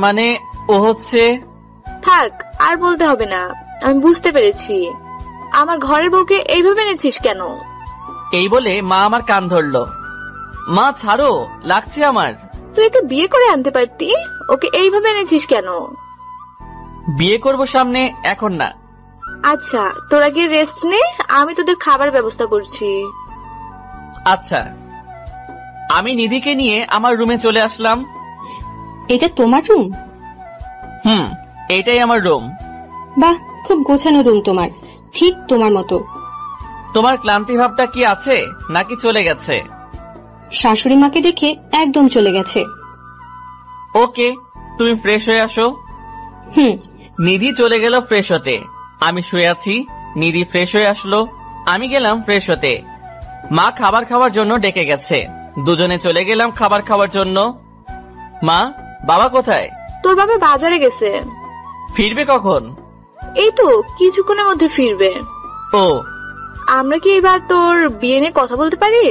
মানে ও হচ্ছে। থাক, আর বলতে হবে না, আমি বুঝতে পেরেছি। আমার ঘরের বউকে এইভাবে এনেছিস কেন? এই বলে মা আমার কান ধরলো। মা ছাড়ো, লাগছে আমার। তুই একে বিয়ে করে আনতে পারতি, ওকে এইভাবে এনেছিস কেন? বিয়ে করব সামনে, এখন না। আচ্ছা, তোরা গিয়ে রেস্ট নে, আমি তোদের খাবার ব্যবস্থা করছি। আচ্ছা। আমি নিধিকে নিয়ে আমার রুমে চলে আসলাম। এটা তোমার রুম? এইটাই আমার রুম। বাহ, খুব গোছানো রুম তোমার, ঠিক তোমার মতো। তোমার ক্লান্তি ভাবটা কি আছে নাকি চলে গেছে? শাশুড়ি মাকে দেখে একদম চলে গেছে। ওকে, তুমি ফ্রেশ হয়ে আসো। হুম। নিধি চলে গেল ফ্রেশ হতে। আমি শুয়ে আছি, নিধি ফ্রেশ হয়ে আসলো, আমি গেলাম ফ্রেশ হতে। মা খাবার খাওয়ার জন্য ডেকে গেছে, দুজনে চলে গেলাম খাবার খাওয়ার জন্য। মা, বাবা কোথায়? তোর বাবা বাজারে গেছে। ফিরবে কখন? এই তো কিছুক্ষণের মধ্যে ফিরবে। ও, আমরা কি এবার তোর বিয়ে নিয়ে কথা বলতে পারি?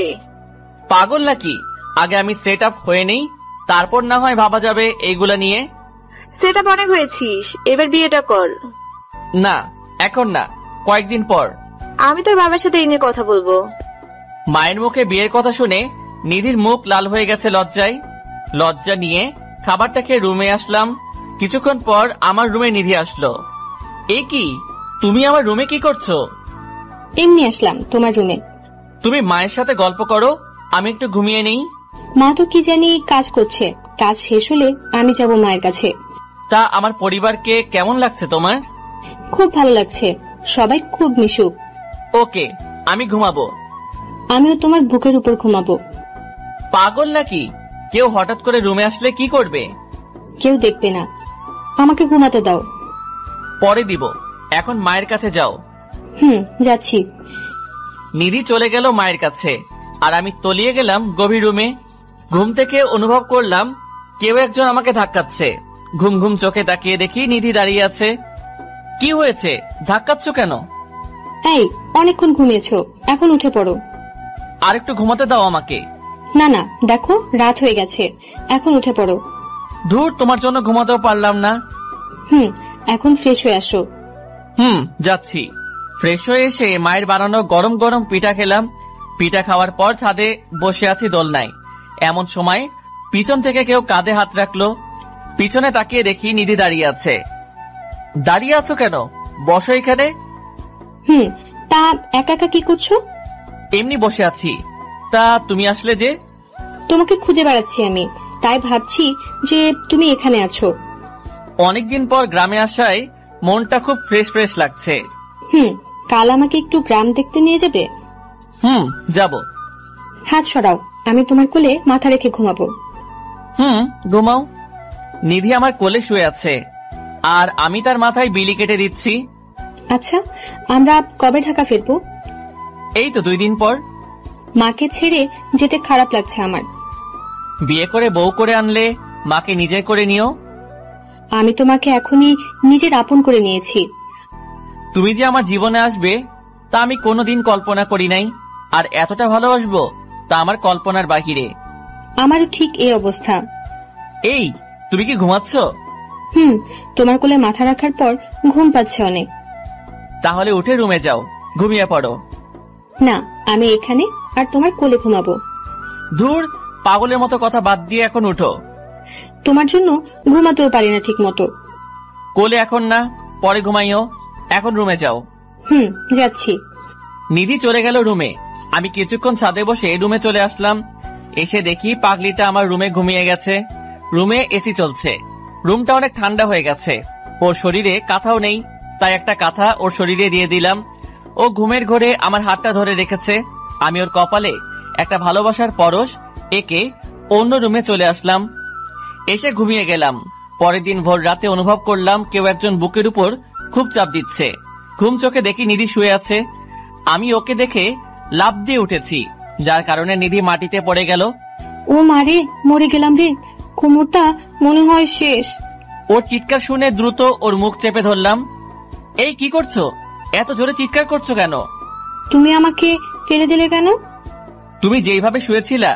পাগল নাকি? আগে আমি সেট আপ হয়ে নেই, তারপর না হয় ভাবা যাবে এইগুলা নিয়ে। সেট আপ অনেক হয়েছিস, এবার বিয়েটা কর। না, এখন না, কয়েকদিন পর। আমি তোর বাবার সাথে এই নিয়ে কথা বলবো। মায়ের মুখে বিয়ের কথা শুনে নিধির মুখ লাল হয়ে গেছে লজ্জায়। লজ্জা নিয়ে খাবারটা খেয়ে রুমে আসলাম। কিছুক্ষণ পর আমার রুমে নিধি আসলো। এ কি, তুমি আমার রুমে কি করছো? এমনি আসলাম তোমার রুমে। তুমি মায়ের সাথে গল্প করো, আমি একটু ঘুমিয়ে নেই। মা তো কি জানি কাজ করছে, কাজ শেষ হলে আমি যাব মায়ের কাছে। তা আমার পরিবারকে কেমন লাগছে তোমার? খুব ভালো লাগছে, সবাই খুব মিশুক। ওকে, আমি ঘুমাবো। আমিও তোমার বুকের উপর ঘুমাবো। পাগল নাকি? কেউ হঠাৎ করে রুমে আসলে কি করবে? কেউ দেখবে না, আমাকে ঘুমাতে দাও। পরে দিব, এখন মায়ের কাছে যাও। যাচ্ছি। নিধি চলে গেল মায়ের কাছে, আর আমি তলিয়ে গেলাম গভীর রুমে। ঘুম থেকে অনুভব করলাম কেউ একজন আমাকে ধাক্কাচ্ছে। ঘুম ঘুম চোখে তাকিয়ে দেখি নিধি দাঁড়িয়ে আছে। কি হয়েছে, ধাক্কাচ্ছ কেন? এই, অনেকক্ষণ ঘুমিয়েছো, এখন উঠে পড়ো। আর একটু ঘুমাতে দাও আমাকে। না না, দেখো রাত হয়ে গেছে, এখন উঠে পড়ো। ধুর, তোমার জন্য ঘুমাতেও পারলাম না। এখন ফ্রেশ হয়ে আসো। যাচ্ছি। ফ্রেশ হয়ে এসে মায়ের বানানো গরম গরম পিঠা খেলাম। পিঠা খাওয়ার পর ছাদে বসে আছি দোলনায়। এমন সময় পিছন থেকে কেউ কাঁধে হাত রাখলো। পিছনে তাকিয়ে দেখি নিধি দাঁড়িয়ে আছে। দাঁড়িয়ে আছো কেন? বসো এখানে। তা একা একা কি করছো? এমনি বসে আছি। তা তুমি আসলে যে? তোমাকে খুঁজে বেড়াচ্ছি আমি, তাই ভাবছি যে তুমি এখানে আছো। অনেকদিন পর গ্রামে আসায় মনটা খুব ফ্রেশ ফ্রেশ লাগছে। কাল আমাকে একটু গ্রাম দেখতে নিয়ে যাবে? যাব। হাত সরাও, আমি তোমার কোলে মাথা রেখে ঘুমাবো। ঘুমাও। নিধি আমার কোলে শুয়ে আছে, আর আমি তার মাথায় বিলি কেটে দিচ্ছি। আচ্ছা, আমরা কবে ঢাকা ফিরবো? এই তো 2 দিন পর। মাকে ছেড়ে যেতে খারাপ লাগছে আমার। বিয়ে করে বউ করে আনলে মাকে নিজে করে নিও। আমি তোমাকে এখনই নিজের আপন করে নিয়েছি। তুমি যে আমার জীবনে আসবে তা আমি কোনোদিন কল্পনা করি নাই, আর এতটা ভালোবাসবো তা আমার কল্পনার বাহিরে। আমারও ঠিক এই অবস্থা। এই, তুমি কি ঘুমাচ্ছ? তোমার কোলে মাথা রাখার পর ঘুম পাচ্ছে অনেক। তাহলে উঠে রুমে যাও, ঘুমিয়ে পড়ো। না, আমি এখানে আর তোমার কোলে ঘুমাবো। ধুর, পাগলের মতো কথা বাদ দিয়ে এখন উঠো। তোমার জন্য ঘুমাতেও পারি না ঠিক মতো। কোলে এখন না, পরে ঘুমাইও। এখন রুমে যাও। যাচ্ছি। নিধি চলে গেল রুমে। আমি কিছুক্ষণ ছাদে বসে রুমে চলে আসলাম। এসে দেখি পাগলিটা আমার রুমে ঘুমিয়ে গেছে। রুমে এসি চলছে, রুমটা অনেক ঠান্ডা হয়ে গেছে। ওর শরীরে কাঁথাও নেই, তাই একটা কাঁথা ওর শরীরে দিয়ে দিলাম। ও ঘুমের ঘোরে আমার হাতটা ধরে রেখেছে। আমি ওর কপালে একটা ভালোবাসার পরশ একে অন্য রুমে চলে আসলাম। এসে ঘুমিয়ে গেলাম। পরের দিন ভোর রাতে অনুভব করলাম কেউ একজন বুকের উপর খুব চাপ দিচ্ছে। ঘুম চোখে দেখি নিধি শুয়ে আছে। আমি ওকে দেখে লাফ দিয়ে উঠেছি, যার কারণে নিধি মাটিতে পড়ে গেল। ও মারে, মরে গেলাম রে, কোমরটা মনে হয় শেষ। ওর চিৎকার শুনে দ্রুত ওর মুখ চেপে ধরলাম। এই, কি করছো? এত জোরে চিৎকার করছো কেন? তুমি আমাকে ফেলে দিলে কেন? তুমি যেইভাবে শুয়েছিলা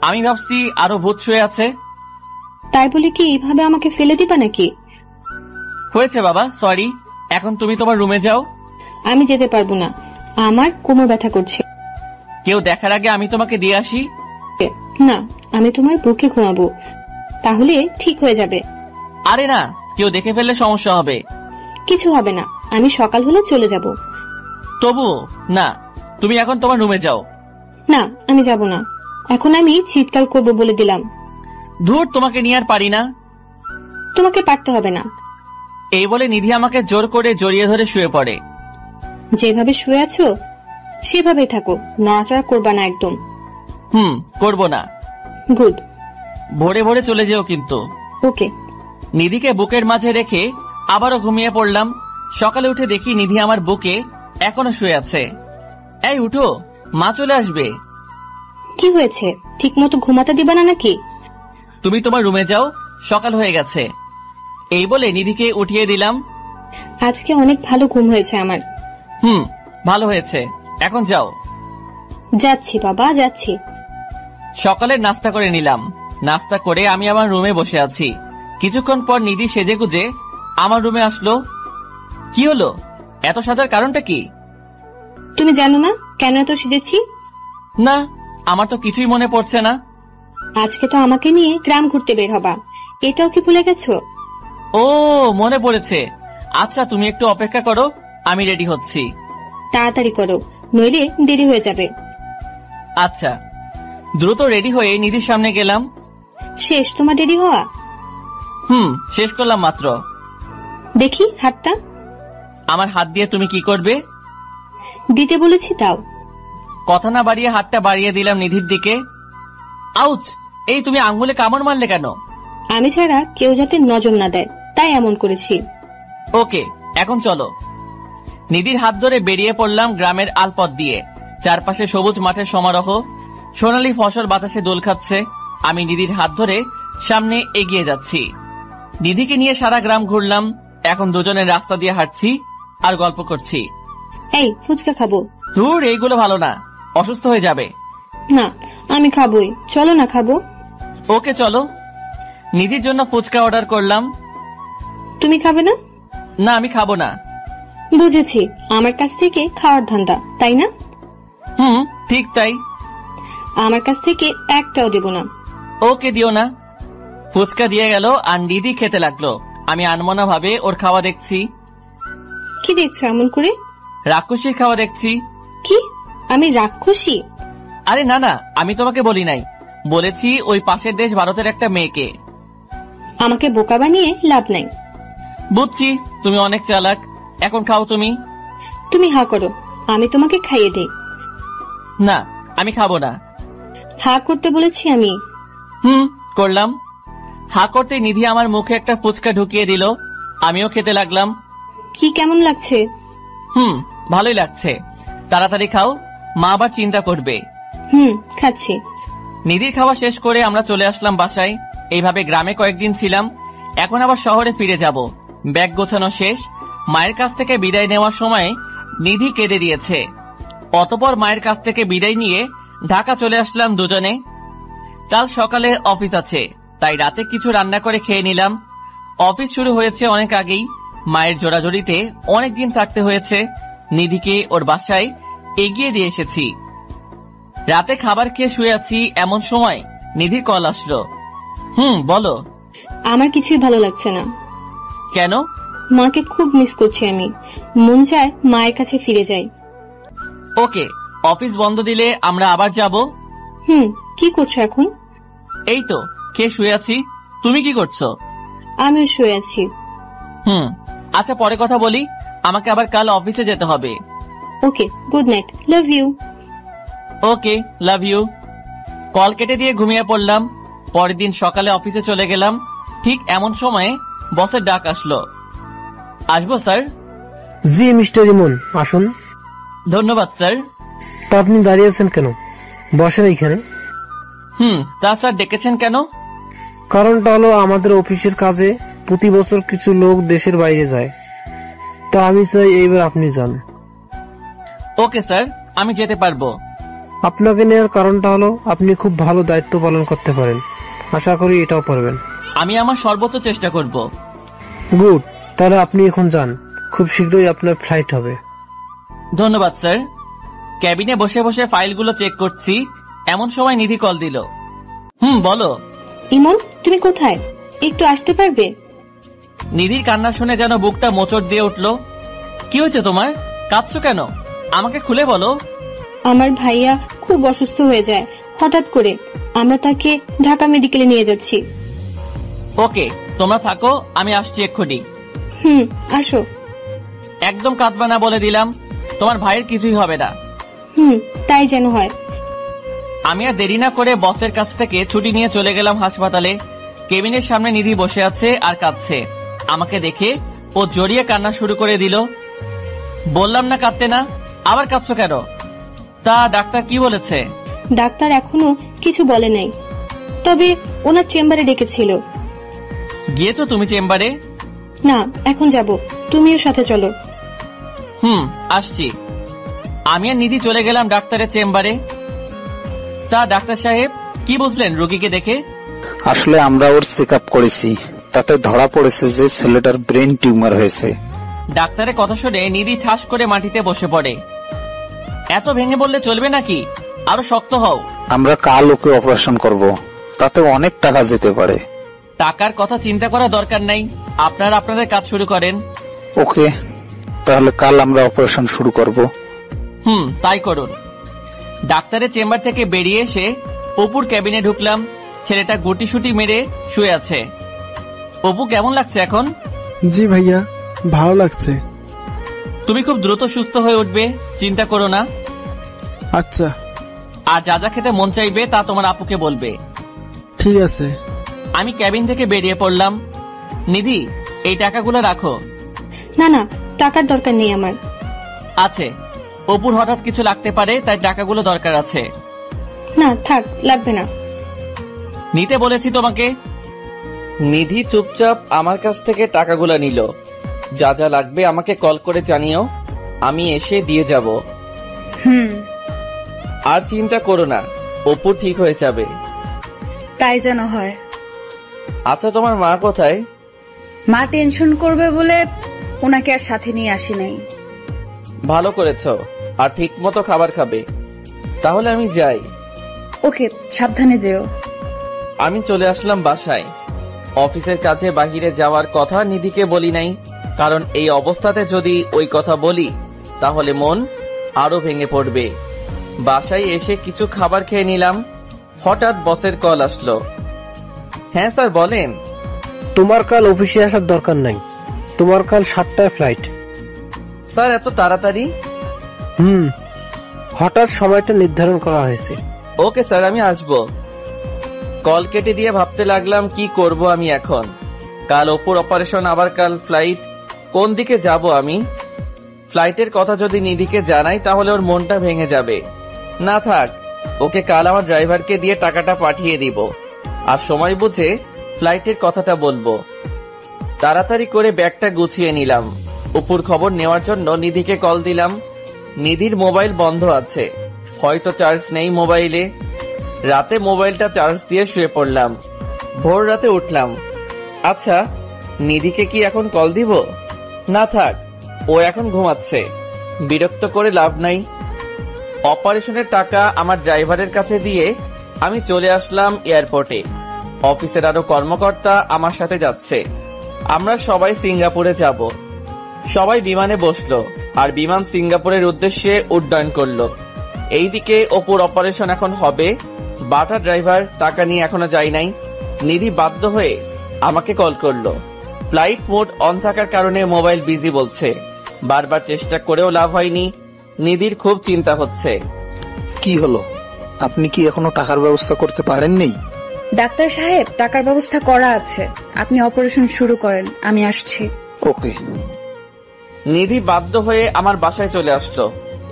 আমি ভাবছি আরো ভূত শুয়ে আছে। তাই বলে কি এইভাবে আমাকে ফেলে দিবা নাকি? হয়েছে বাবা, সরি। এখন তুমি তোমার রুমে যাও। আমি যেতে পারবো না, আমার কোমর ব্যথা করছে। কেউ দেখার আগে আমি তোমাকে দিয়ে আসি। না, আমি তোমার বুকে ঘুমাবো, তাহলে ঠিক হয়ে যাবে। আরে না, কেউ দেখে ফেললে সমস্যা হবে। কিছু হবে না, আমি সকাল হলে চলে যাব। তবুও না, তুমি এখন তোমার রুমে যাও। না, আমি যাব না, এখন আমি চিৎকার করব বলে দিলাম। ধুর, তোমাকে নিয়ে আর পারি না। তোমাকে পারতে হবে না। এই বলে নিধি আমাকে জোর করে জড়িয়ে ধরে শুয়ে পড়ে। যেভাবে শুয়ে আছো সেভাবেই থাকো, নড়াচড়া করবা না একদম। করব না। গুড। ভোরে ভোরে চলে যেও কিন্তু। ওকে। নিধিকে বুকের মাঝে রেখে আবারও ঘুমিয়ে পড়লাম। সকালে উঠে দেখি নিধি আমার বুকে এখনো শুয়ে আছে। এই উঠো, মা চলে আসবে। কি হয়েছে? ঠিক মতো ঘুমাতে দিবা না নাকি? তুমি তোমার রুমে যাও, সকাল হয়ে গেছে। এই বলে নিধিকে উঠিয়ে দিলাম। আজকে অনেক ভালো ঘুম হয়েছে আমার। ভালো হয়েছে, এখন যাও। যাচ্ছি বাবা, যাচ্ছি। সকালের নাস্তা করে নিলাম। নাস্তা করে আমি আমার রুমে বসে আছি। কিছুক্ষণ পর নিধি সেজেগুজে আমার রুমে আসলো। কি হলো? এত সাজার কারণটা কি? তুমি জানো না কেন এত সেজেছি? না, আমার তো কিছুই মনে পড়ছে না। আজকে তো আমাকে নিয়ে গ্রাম ঘুরতে বের হবা, এটাও কি ভুলে গেছো? ও, মনে পড়েছে। আচ্ছা, তুমি একটু অপেক্ষা করো, আমি রেডি হচ্ছি। তাড়াতাড়ি করো, নইলে দেরি হয়ে যাবে। আচ্ছা। দ্রুত রেডি হয়ে নিধির সামনে গেলাম। শেষ তোমার দেরি হওয়া? শেষ করলাম মাত্র। দেখি হাতটা। আমার হাত দিয়ে তুমি কি করবে? দিতে বলেছি দাও। কথা না বাড়িয়ে হাতটা বাড়িয়ে দিলাম নিধির দিকে। আউচ! এই তুমি আঙ্গুলে কামড় মারলে কেন? আমি ছাড়া কেউ যাতে নজর না দেয়, তাই এমন করেছি। ওকে, এখন চলো। নিধির হাত ধরে বেরিয়ে পড়লাম গ্রামের আলপথ দিয়ে। চারপাশে সবুজ মাঠের সমারোহ, সোনালী ফসল বাতাসে দোল খাচ্ছে। আমি নিধির হাত ধরে সামনে এগিয়ে যাচ্ছি। নিধিকে নিয়ে সারা গ্রাম ঘুরলাম। এখন দুজনের রাস্তা দিয়ে হাঁটছি আর গল্প করছি। এই ফুচকা খাবো। দূর, এইগুলো ভালো না, অসুস্থ হয়ে যাবে। না, আমি খাবোই, চলো না খাবো। ওকে চলো। নিধির জন্য ফুচকা অর্ডার করলাম। তুমি খাবে না? না, আমি খাবো না। বুঝেছি, আমার কাছ থেকে খাওয়ার ধান্দা, তাই না? ঠিক তাই। আমার কাছ থেকে একটাও দেব না। ওকে, দিও না। ফুচকা দিয়ে গেল আর নিধি খেতে লাগলো। আমি আনমনা ভাবে ওর খাওয়া দেখছি। কি দেখছো এমন করে? রাক্ষসীর খাওয়া দেখছি। কি? আমি রাক্ষসী? আরে না না, আমি তোমাকে বলি নাই, বলেছি ওই পাশের দেশ ভারতের একটা মেয়েকে। আমাকে বোকা বানিয়ে লাভ নাই। বুঝছি, তুমি অনেক চালাক। এখন খাও তুমি। তুমি হা করো, আমি তোমাকে খাইয়ে দেই। না, আমি খাবো না। হা করতে বলেছি আমি। করলাম। হা করতে নিধি আমার মুখে একটা ফুচকা ঢুকিয়ে দিল। আমিও খেতে লাগলাম। কি কেমন লাগছে? ভালোই লাগছে। তাড়াতাড়ি খাও, মা আবার চিন্তা করবে। খাচ্ছি। নিধির খাওয়া শেষ করে আমরা চলে আসলাম বাসায়। এইভাবে গ্রামে কয়েকদিন ছিলাম, এখন আবার শহরে ফিরে যাব। ব্যাগ গোছানো শেষ। মায়ের কাছ থেকে বিদায় নেওয়ার সময় নিধি কেঁদে দিয়েছে। অতঃপর মায়ের কাছ থেকে বিদায় নিয়ে ঢাকা চলে আসলাম দুজনে। কাল সকালে অফিস আছে, তাই রাতে কিছু রান্না করে খেয়ে নিলাম। অফিস শুরু হয়েছে অনেক আগেই। মায়ের জোড়াজড়িতে অনেকদিন থাকতে হয়েছে। নিধিকে ওর বাসায় এগিয়ে দিয়ে এসেছি। রাতে খাবার খেয়ে শুয়ে আছি, এমন সময় নিধির কল আসলো। বলো। আমার কিছুই ভালো লাগছে না। কেন? মাকে খুব মিস করছি আমি। মন চায় মায়ের কাছে ফিরে যাই। ওকে, অফিস বন্ধ দিলে আমরা আবার যাব। কি করছো এখন? এই তো খেয়ে শুয়ে আছি। তুমি কি করছো? আমিও শুয়ে আছি। আচ্ছা, পরে কথা বলি, আমাকে আবার কাল অফিসে যেতে হবে। Okay, good night, love you. Okay, love you. Call কেটে দিয়ে ঘুমিয়ে পড়লাম। পরের দিন সকালে অফিসে চলে গেলাম। ঠিক এমন সময়ে বসের ডাক আসলো। আসবো স্যার? জি মিস্টার ইমন, আসুন। ধন্যবাদ স্যার। তা আপনি দাঁড়িয়ে আছেন কেন? বসেন এইখানে। তা স্যার ডেকেছেন কেন? কারণটা হলো আমাদের অফিসের কাজে প্রতি বছর কিছু লোক দেশের বাইরে যায়, তা আমি চাই এইবার আপনি যান। ওকে স্যার, আমি যেতে পারবো। আপনাকে নেওয়ার কারণটা হলো আপনি খুব ভালো দায়িত্ব পালন করতে পারেন, আশা করি এটাও পারবেন। আমি আমার সর্বোচ্চ চেষ্টা করব। গুড, তাহলে আপনি এখন যান, খুব শীঘ্রই আপনার ফ্লাইট হবে। ধন্যবাদ স্যার। ক্যাবিনে বসে বসে ফাইলগুলো চেক করছি, এমন সময় নিধি কল দিল। বলো। ইমন, তুমি কোথায়? একটু আসতে পারবে? নিধির কান্না শুনে যেন বুকটা মোচড় দিয়ে উঠল। কি হয়েছে তোমার? কাঁদছো কেন? আমাকে খুলে বলো। আমার ভাইয়া খুব অসুস্থ হয়ে যায় হঠাৎ করে, আমরা তাকে ঢাকা মেডিকেলে নিয়ে যাচ্ছি। ওকে, তোমরা থাকো, আমি আসছি এক্ষুনি। আসো। একদম কাঁদবা না বলে দিলাম, তোমার ভাইয়ের কিছুই হবে না। তাই যেন হয়। আমি আর দেরি না করে বসের কাছ থেকে ছুটি নিয়ে চলে গেলাম হাসপাতালে। কেবিনের সামনে নিধি বসে আছে আর কাঁদছে। আমাকে দেখে ও জড়িয়ে কান্না শুরু করে দিল। বললাম না কাঁদতে না, আবার কাঁদছো কেন? তা ডাক্তার কি বলেছে? ডাক্তার এখনো কিছু বলে নাই, তবে ওনার চেম্বারে ডেকেছিল। গিয়েছো তুমি চেম্বারে? না, এখন যাব, তুমিও সাথে চলো। আসছি। আমি আর নিধি চলে গেলাম ডাক্তারের চেম্বারে। তা ডাক্তার সাহেব কি বুঝলেন রোগীকে দেখে? আসলে আমরা ওর চেক আপ করেছি, তাতে ধরা পড়েছে যে ছেলেটার ব্রেন টিউমার হয়েছে। ডাক্তারের কথা শুনে নিধি ঠাস করে মাটিতে বসে পড়ে। এত ভেঙে বললে চলবে নাকি? আরো শক্ত হও। আমরা কাল ওকে অপারেশন করব, তাতে অনেক টাকা যেতে পারে। টাকার কথা চিন্তা করা দরকার নাই, আপনারা আপনাদের কাজ শুরু করেন। ওকে, তাহলে কাল আমরা অপারেশন শুরু করব। তাই করুন। ডাক্তারের চেম্বার থেকে বেরিয়ে এসে অপুর ক্যাবিনে ঢুকলাম। ছেলেটা গুটিসুটি মেরে শুয়ে আছে। অপু কেমন লাগছে এখন? জি ভাইয়া, ভালো লাগছে। তুমি খুব দ্রুত সুস্থ হয়ে উঠবে, চিন্তা করো না। আচ্ছা। আর যা যা খেতে মন চাইবে তা তোমার আপুকে বলবে। ঠিক আছে। আমি ক্যাবিন থেকে বেরিয়ে পড়লাম। নিধি, এই টাকাগুলো রাখো। না না, টাকার দরকার নেই আমার। আছে, অপুর হঠাৎ কিছু লাগতে পারে, তাই টাকাগুলো দরকার আছে। না থাক, লাগবে না। নিতে বলেছি তোমাকে। নিধি চুপচাপ আমার কাছ থেকে টাকাগুলো নিল। যা যা লাগবে আমাকে কল করে জানিও, আমি এসে দিয়ে যাব। আর চিন্তা করো না, অপু ঠিক হয়ে যাবে। তাই যেন হয়। আচ্ছা, তোমার মা কোথায়? মা টেনশন করবে বলে ওনাকে আর সাথে নিয়ে আসি নাই। ভালো করেছো, আর ঠিক মতো খাবার খাবে। তাহলে আমি যাই। ওকে, সাবধানে যেও। আমি চলে আসলাম বাসায়। অফিসের কাছে বাহিরে যাওয়ার কথা নিধিকে বলি নাই, কারণ এই অবস্থাতে যদি ওই কথা বলি তাহলে মন আরো ভেঙে পড়বে। বাসায় এসে কিছু খাবার খেয়ে নিলাম। হঠাৎ বসের কল আসলো। হ্যাঁ স্যার, বলেন। তোমার কাল অফিসে আসার দরকার নাই, তোমার কাল 7টায় ফ্লাইট। স্যার, এত তাড়াতাড়ি? হঠাৎ সময়টা নির্ধারণ করা হয়েছে। ওকে স্যার, আমি আসবো। কল কেটে দিয়ে ভাবতে লাগলাম কি করব আমি এখন। কাল অপুর অপারেশন, আবার কাল ফ্লাইট। কোন দিকে যাব আমি? ফ্লাইটের কথা যদি নিধিকে জানাই তাহলে ওর মনটা ভেঙে যাবে। না থাক, ওকে কাল আমার ড্রাইভারকে দিয়ে টাকাটা পাঠিয়ে দিব, আর সময় বুঝে ফ্লাইটের কথাটা বলবো। তাড়াতাড়ি করে ব্যাগটা গুছিয়ে নিলাম। অপুর খবর নেওয়ার জন্য নিধিকে কল দিলাম। নিধির মোবাইল বন্ধ আছে, হয়তো চার্জ নেই মোবাইলে। রাতে মোবাইলটা চার্জ দিয়ে শুয়ে পড়লাম। ভোর রাতে উঠলাম। আচ্ছা, নিধিকে কি এখন কল দিব? না থাক, ও এখন ঘুমাচ্ছে, বিরক্ত করে লাভ নাই। অপারেশনের টাকা আমার ড্রাইভারের কাছে দিয়ে আমি চলে আসলাম এয়ারপোর্টে। অফিসের আরো কর্মকর্তা আমার সাথে যাচ্ছে। আমরা সবাই সিঙ্গাপুরে যাব। সবাই বিমানে বসলো, আর বিমান সিঙ্গাপুরের উদ্দেশ্যে উড্ডয়ন করলো। এইদিকে অপুর অপারেশন এখন হবে। বাটা ড্রাইভার টাকা নিয়ে এখনো যায় নাই। নিধি বাধ্য হয়ে আমাকে কল করলো। ফ্লাইট মোড অন থাকার কারণে মোবাইল বিজি বলছে। বারবার চেষ্টা করেও লাভ হয়নি। নিধির খুব চিন্তা হচ্ছে। কি হলো, আপনি কি এখনো টাকার ব্যবস্থা করতে পারেননি? ডাক্তার সাহেব, টাকার ব্যবস্থা করা আছে, আপনি অপারেশন শুরু করেন, আমি আসছি। ওকে। নিধি বাধ্য হয়ে আমার বাসায় চলে আসলো।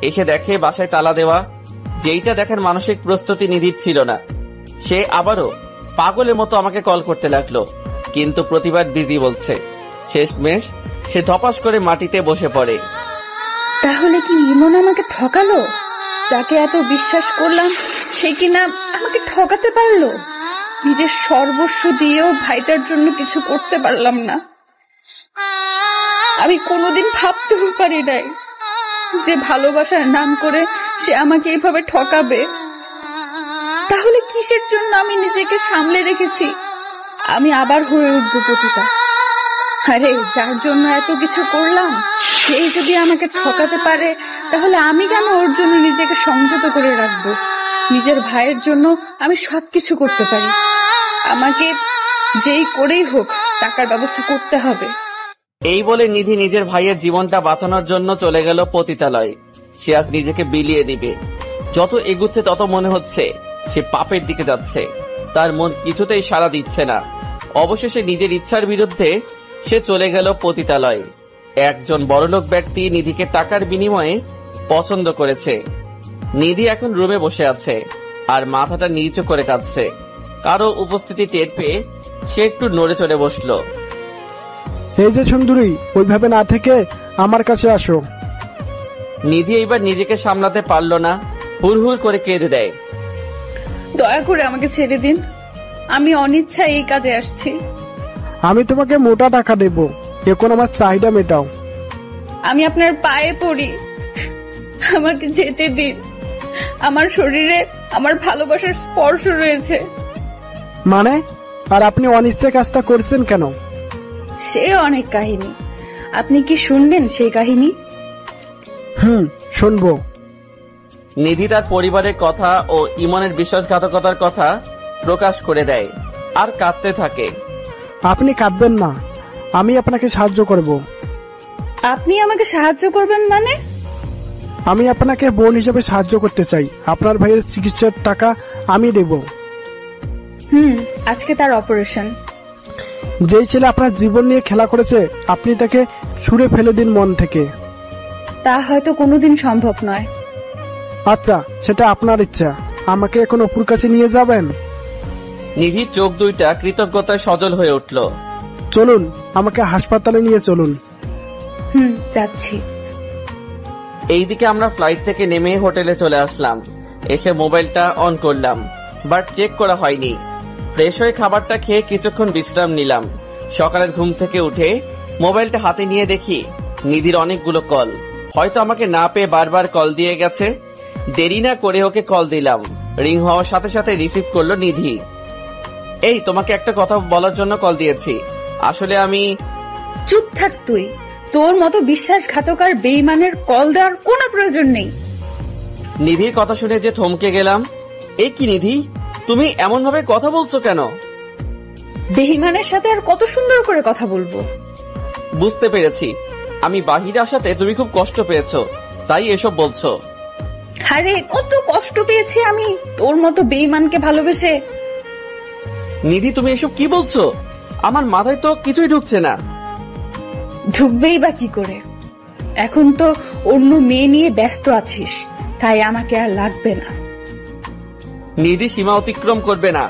এসে দেখে বাসায় তালা দেওয়া। যেইটা দেখার মানসিক প্রস্তুতি নিধির ছিল না। সে আবারও পাগলের মতো আমাকে কল করতে লাগলো, কিন্তু প্রতিবার বিজি বলছে। শেষমেশ সে ধপাস করে মাটিতে বসে পড়ে। তাহলে কি ইমন আমাকে ঠকালো? যাকে এত বিশ্বাস করলাম সে কিনা আমাকে ঠকাতে পারলো? নিজের সর্বস্ব দিয়েও ভাইটার জন্য কিছু করতে পারলাম না। আমি কোনোদিন ভাবতেও পারি নাই যে ভালোবাসার নাম করে সে আমাকে এভাবে ঠকাবে। তাহলে কিসের জন্য আমি নিজেকে সামলে রেখেছি? আমি আবার হয়ে উঠবো পতিতা। আরে, যার জন্য এত কিছু করলাম সেই যদি আমাকে ঠকাতে পারে, তাহলে আমি কেন ওর জন্য নিজেকে সংযত করে রাখবো? নিজের ভাইয়ের জন্য আমি সবকিছু করতে পারি। আমাকে যেই করেই হোক টাকার ব্যবস্থা করতে হবে। এই বলে নিধি নিজের ভাইয়ের জীবনটা বাঁচানোর জন্য চলে গেল পতিতালয়ে। সে আজ নিজেকে বিলিয়ে দিবে। যত এগুচ্ছে তত মনে হচ্ছে সে পাপের দিকে যাচ্ছে। তার মন কিছুতেই সাড়া দিচ্ছে না। অবশেষে নিজের ইচ্ছার বিরুদ্ধে সে চলে গেল পতিতালয়ে। একজন বড়লোক ব্যক্তি নিধিকে টাকার বিনিময়ে পছন্দ করেছে। নিধি এখন রুমে বসে আছে আর মাথাটা নিচু করে কাঁদছে। কারো উপস্থিতি টের পেয়ে সে একটু নড়ে চড়ে বসলো। এই যে সুন্দরী, ওইভাবে না থেকে আমার কাছে আসো। নিধি এইবার নিজেকে সামলাতে পারল না, হুড়হুড় করে কেঁদে দেয়। দয়া করে আমাকে ছেড়ে দিন, আমি অনিচ্ছায় এই কাজে আসছি। আমি তোমাকে মোটা টাকা দেব, এখন আমার চাহিদা মেটাও। আমি আপনার পায়ে পড়ি, আমাকে যেতে দিন। আমার শরীরে আমার ভালোবাসার স্পর্শ রয়েছে। মানে? আর আপনি অনিচ্ছায় কাজটা করছেন কেন? সে অনেক কাহিনী, আপনি কি শুনবেন সেই কাহিনী? শুনবো। নিধি তার পরিবারের কথা ও ইমনের বিশ্বাসঘাতকতার কথা প্রকাশ করে দেয় আর কাঁদতে থাকে। আপনি কাঁদবেন না, আমি আপনাকে সাহায্য করব। আপনি আমাকে সাহায্য করবেন মানে? আমি আপনাকে বোন হিসেবে সাহায্য করতে চাই। আপনার ভাইয়ের চিকিৎসার টাকা আমি দেব। আজকে তার অপারেশন। যেই ছেলে আপনার জীবন নিয়ে খেলা করেছে, আপনি তাকে ছুঁড়ে ফেলে দিন মন থেকে। তা হয়তো কোনোদিন সম্ভব নয়। আচ্ছা, সেটা আপনার ইচ্ছা। আমাকে এখন অপুর কাছে নিয়ে যাবেন? নিধির চোখ দুইটা কৃতজ্ঞতায় সজল হয়ে উঠল। চলুন, আমাকে হাসপাতালে নিয়ে চলুন। যাচ্ছি। এইদিকে আমরা ফ্লাইট থেকে নেমে হোটেলে চলে আসলাম। এসে মোবাইলটা অন করলাম, বাট চেক করা হয়নি। ফ্রেশ হয়ে খাবারটা খেয়ে কিছুক্ষণ বিশ্রাম নিলাম। সকালের ঘুম থেকে উঠে মোবাইলটা হাতে নিয়ে দেখি নিধির অনেকগুলো কল। হয়তো আমাকে না পেয়ে বারবার কল দিয়ে গেছে। দেরি না করে ওকে কল দিলাম। রিং হওয়ার সাথে সাথে রিসিভ করলো নিধি। এই, তোমাকে একটা কথা বলার জন্য কল দিয়েছি। আসলে আমি... চুপ থাক তুই। তোর মতো বিশ্বাসঘাতক আর বেঈমানের কল দেওয়ার কোনো প্রয়োজন নেই। নিধির কথা শুনে যে থমকে গেলাম। এই কি নিধি, তুমি এমন ভাবে কথা বলছো কেন? বেঈমানের সাথে আর কত সুন্দর করে কথা বলবো? বুঝতে পেরেছি, আমি বাহিরে আসাতে তুমি খুব কষ্ট পেয়েছো, তাই এসব বলছো। আরে কত কষ্ট পেয়েছি আমি তোর মতো বেঈমানকে ভালোবেসে। নিধি, তুমি এসব কি বলছো? আমার মাথায় তো কিছুই ঢুকছে না। ঢুকবেই বা কি করে? এখন তো অন্য মেয়ে নিয়ে ব্যস্ত আছিস, তাই আমাকে আর লাগবে না। নিধি সীমা অতিক্রম করবে না।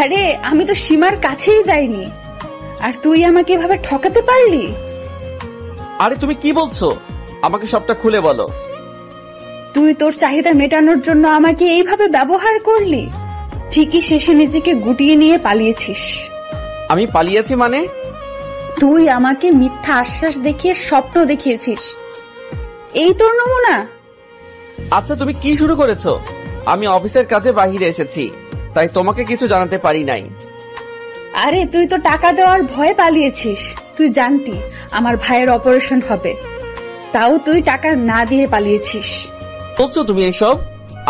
আরে আমি তো সীমার কাছেই যাইনি, আর তুই আমাকে এভাবে ঠকাতে পারলি? আরে তুমি কি বলছো? আমাকে সবটা খুলে বলো। তুই তোর চাহিদা মেটানোর জন্য আমাকে এইভাবে ব্যবহার করলি, ঠিকই শেষে নিজেকে গুটিয়ে নিয়ে পালিয়েছিস। আমি পালিয়েছি মানে? তুই আমাকে মিথ্যা আশ্বাস দেখিয়ে স্বপ্ন দেখিয়েছিস, এই তোর নমুনা। আচ্ছা, তুমি কি শুরু করেছো? আমি অফিসের কাজে বাহিরে এসেছি, তাই তোমাকে কিছু জানাতে পারি নাই। আরে তুই তো টাকা দেওয়ার ভয়ে পালিয়েছিস। তুই জানতি আমার ভাইয়ের অপারেশন হবে, তাও তুই টাকা না দিয়ে পালিয়েছিস। বলছো তুমি এসব?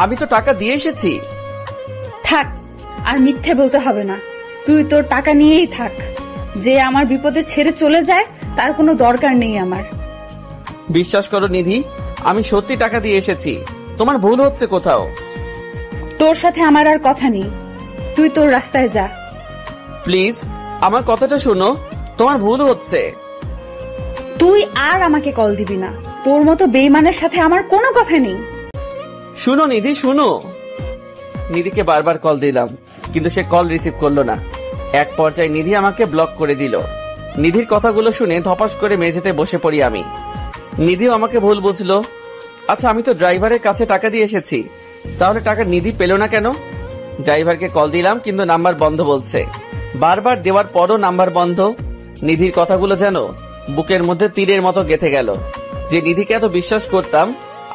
আমি তো টাকা দিয়ে এসেছি। থাক, আর মিথ্যে বলতে হবে না। তুই তোর টাকা নিয়েই থাক। যে আমার বিপদে ছেড়ে চলে যায় তার কোনো দরকার নেই আমার। বিশ্বাস করো নিধি, আমি সত্যি টাকা দিয়ে এসেছি। তোমার ভুল হচ্ছে কোথাও। তোর সাথে আমার আর কথা নেই, তুই তোর রাস্তায় যা। প্লিজ আমার কথাটা শোনো, তোমার ভুল হচ্ছে। তুই আর আমাকে কল দিবি না। তোর মতো বেঈমানের সাথে আমার কোনো কথা নেই। শুনো নিধি, শুনো। নিধিকে বারবার কল দিলাম, কিন্তু সে কল রিসিভ করলো না। এক পর্যায়ে নিধি আমাকে ব্লক করে দিল। নিধির কথাগুলো শুনে ধপাস করে মেঝেতে বসে পড়ি আমি। নিধিও আমাকে ভুল বুঝলো। আচ্ছা, আমি তো ড্রাইভারের কাছে টাকা দিয়ে এসেছি, তাহলে টাকা নিধি পেল না কেন? ড্রাইভারকে কল দিলাম, কিন্তু নাম্বার বন্ধ বলছে। বারবার দেওয়ার পরও নাম্বার বন্ধ। নিধির কথাগুলো যেন বুকের মধ্যে তীরের মতো গেঁথে গেল। যে নিধিকে এত বিশ্বাস করতাম,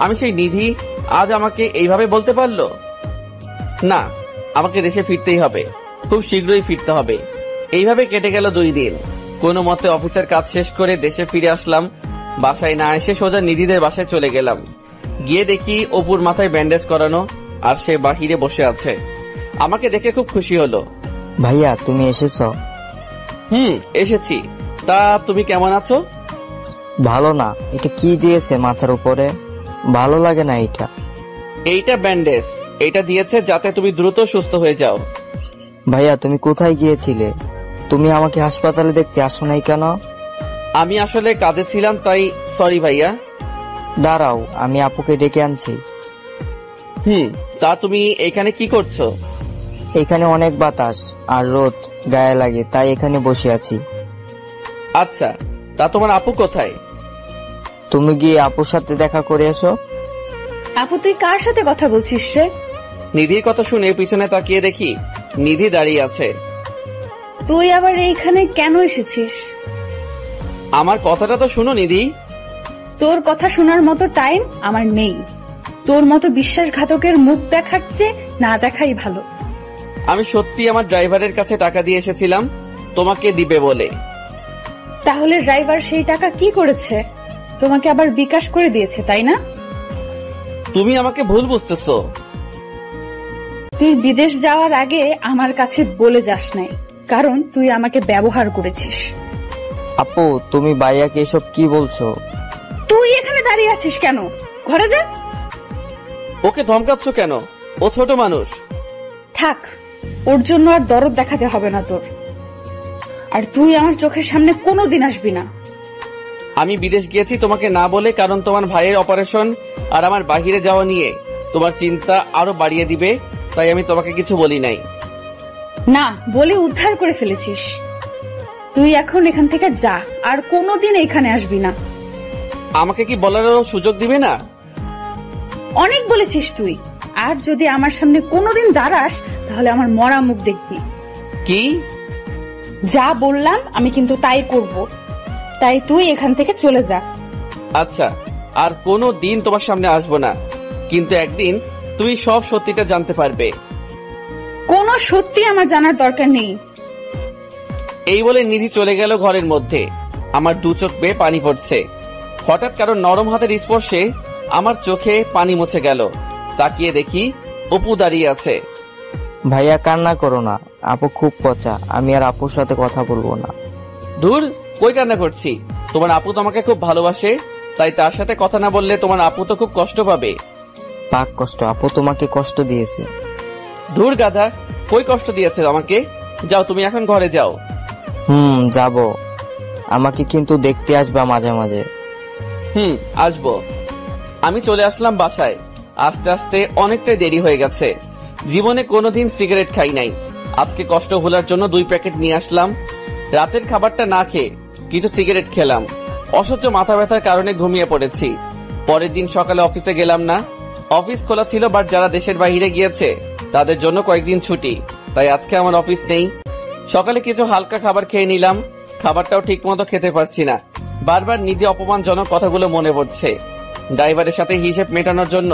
আমি সেই নিধি আজ আমাকে এইভাবে বলতে পারলো। না, আমাকে দেশে ফিরতেই হবে, খুব শীঘ্রই ফিরতে হবে। এইভাবে কেটে গেল 2 দিন। কোনো মতে অফিসের কাজ শেষ করে দেশে ফিরে আসলাম। বাসায় না এসে সোজা নিধিদের বাসায় চলে গেলাম। গিয়ে দেখি অপুর মাথায় ব্যান্ডেজ করানো, আর সে বাহিরে বসে আছে। আমাকে দেখে খুব খুশি হলো। ভাইয়া, তুমি এসেছো? এসেছি। তা তুমি কেমন আছো? ভালো না। এটা কি দিয়েছে মাথার উপরে? ভালো লাগে না এটা। এইটা ব্যান্ডেজ। এটা দিয়েছে যাতে তুমি দ্রুত সুস্থ হয়ে যাও। ভাইয়া তুমি কোথায় গিয়েছিলে? তুমি আমাকে হাসপাতালে দেখতে আসো নাই কেন? আমি আসলে কাজে ছিলাম, তাই সরি ভাইয়া। দাঁড়াও, আমি আপুকে ডেকে আনছি। তা তুমি এখানে কি করছো? এখানে অনেক বাতাস আর রোদ গায়ে লাগে, তাই এখানে বসে আছি। আচ্ছা, তা তোমার আপু কোথায়? তুমি গিয়ে আপুর সাথে দেখা করে এসো। আপু তুই কার সাথে কথা বলছিস রে? নিধির কথা শুনে পিছনে তাকিয়ে দেখি নিধি দাঁড়িয়ে আছে। তুই আবার এইখানে কেন এসেছিস? আমার কথাটা তো শুনো নিধি। তোর কথা শোনার মতো টাইম আমার নেই। তোর মতো বিশ্বাসঘাতকের মুখ দেখার চেয়ে না দেখাই ভালো। আমি সত্যি আমার ড্রাইভারের কাছে টাকা দিয়ে এসেছিলাম তোমাকে দিবে বলে। তাহলে ড্রাইভার সেই টাকা কি করেছে? তোমাকে আবার বিকাশ করে দিয়েছে, তাই না? তুমি আমাকে ভুল বুঝতেছো। তুই বিদেশ যাওয়ার আগে আমার কাছে বলে যাস নাই, কারণ তুই আমাকে ব্যবহার করেছিস। আপু তুমি ভাইয়াকে এসব কি বলছো? তুই এখানে দাঁড়িয়ে আছিস কেন? ঘরে যা। ওকে ধমকাচ্ছ কেন? ও ছোট মানুষ। থাক, ওর জন্য আর দরদ দেখাতে হবে না তোর। আর তুই আমার চোখের সামনে কোনোদিন আসবি না। আমি বিদেশ গিয়েছি তোমাকে না বলে, কারণ তোমার ভাইয়ের অপারেশন আর আমার বাহিরে যাওয়া নিয়ে তোমার চিন্তা আরো বাড়িয়ে দিবে, তাই আমি তোমাকে কিছু বলি নাই। না বলে উদ্ধার করে ফেলেছিস। তুই এখন এখান থেকে যা, আর কোনোদিন এখানে আসবি না। আমাকে কি বলারও সুযোগ দিবে না? অনেক বলেছিস তুই। আর যদি আমার সামনে কোনোদিন দাঁড়াস তাহলে আমার মরা মুখ দেখবি। কি? যা বললাম আমি কিন্তু তাই করব। তাই তুই এখান থেকে চলে যা। আচ্ছা, আর কোনো দিন তোমার সামনে আসবো না, কিন্তু একদিন তুমি সব সত্যিটা জানতে পারবে। কোনো সত্যি আমার জানার দরকার নেই। এই বলে নিধি চলে গেল ঘরের মধ্যে। আমার দু চোখ বেয়ে পানি পড়ছে। হঠাৎ কারো নরম হাতের স্পর্শে আমার চোখে পানি মুছে গেল। তাকিয়ে দেখি অপু দাঁড়িয়ে আছে। ভাইয়া কান্না করো না, আপু খুব পচা, আমি আর আপুর সাথে কথা বলবো না। দূর, কই কান্না করছি? তোমার আপু তোমাকে খুব ভালোবাসে, তাই তার সাথে কথা না বললে তোমার আপু তো খুব কষ্ট পাবে। পাক কষ্ট, আপু তোমাকে কষ্ট দিয়েছে। দূর গাধা, কই কষ্ট দিয়েছে আমাকে? যাও, তুমি এখন ঘরে যাও। যাব। আমাকে কিন্তু দেখতে আসবা মাঝে মাঝে। আসবো। আমি চলে আসলাম বাসায়। আস্তে আস্তে অনেকটাই দেরি হয়ে গেছে। জীবনে কোনোদিন সিগারেট খাই নাই। আজকে কষ্ট ভোলার জন্য 2 প্যাকেট নিয়ে আসলাম। রাতের খাবারটা না খেয়ে কিছু সিগারেট খেলাম। অসহ্য মাথা ব্যথার কারণে ঘুমিয়ে পড়েছি। পরের দিন সকালে অফিসে গেলাম না। অফিস খোলা ছিল, বাট যারা দেশের বাইরে গিয়েছে তাদের জন্য কয়েকদিন ছুটি, তাই আজকে আমার অফিস নেই। সকালে কিছু হালকা খাবার খেয়ে নিলাম। খাবারটাও ঠিক মতো খেতে পারছি না। বারবার নিধি অপমানজনক কথাগুলো মনে পড়ছে। ড্রাইভারের সাথে হিসেব মেটানোর জন্য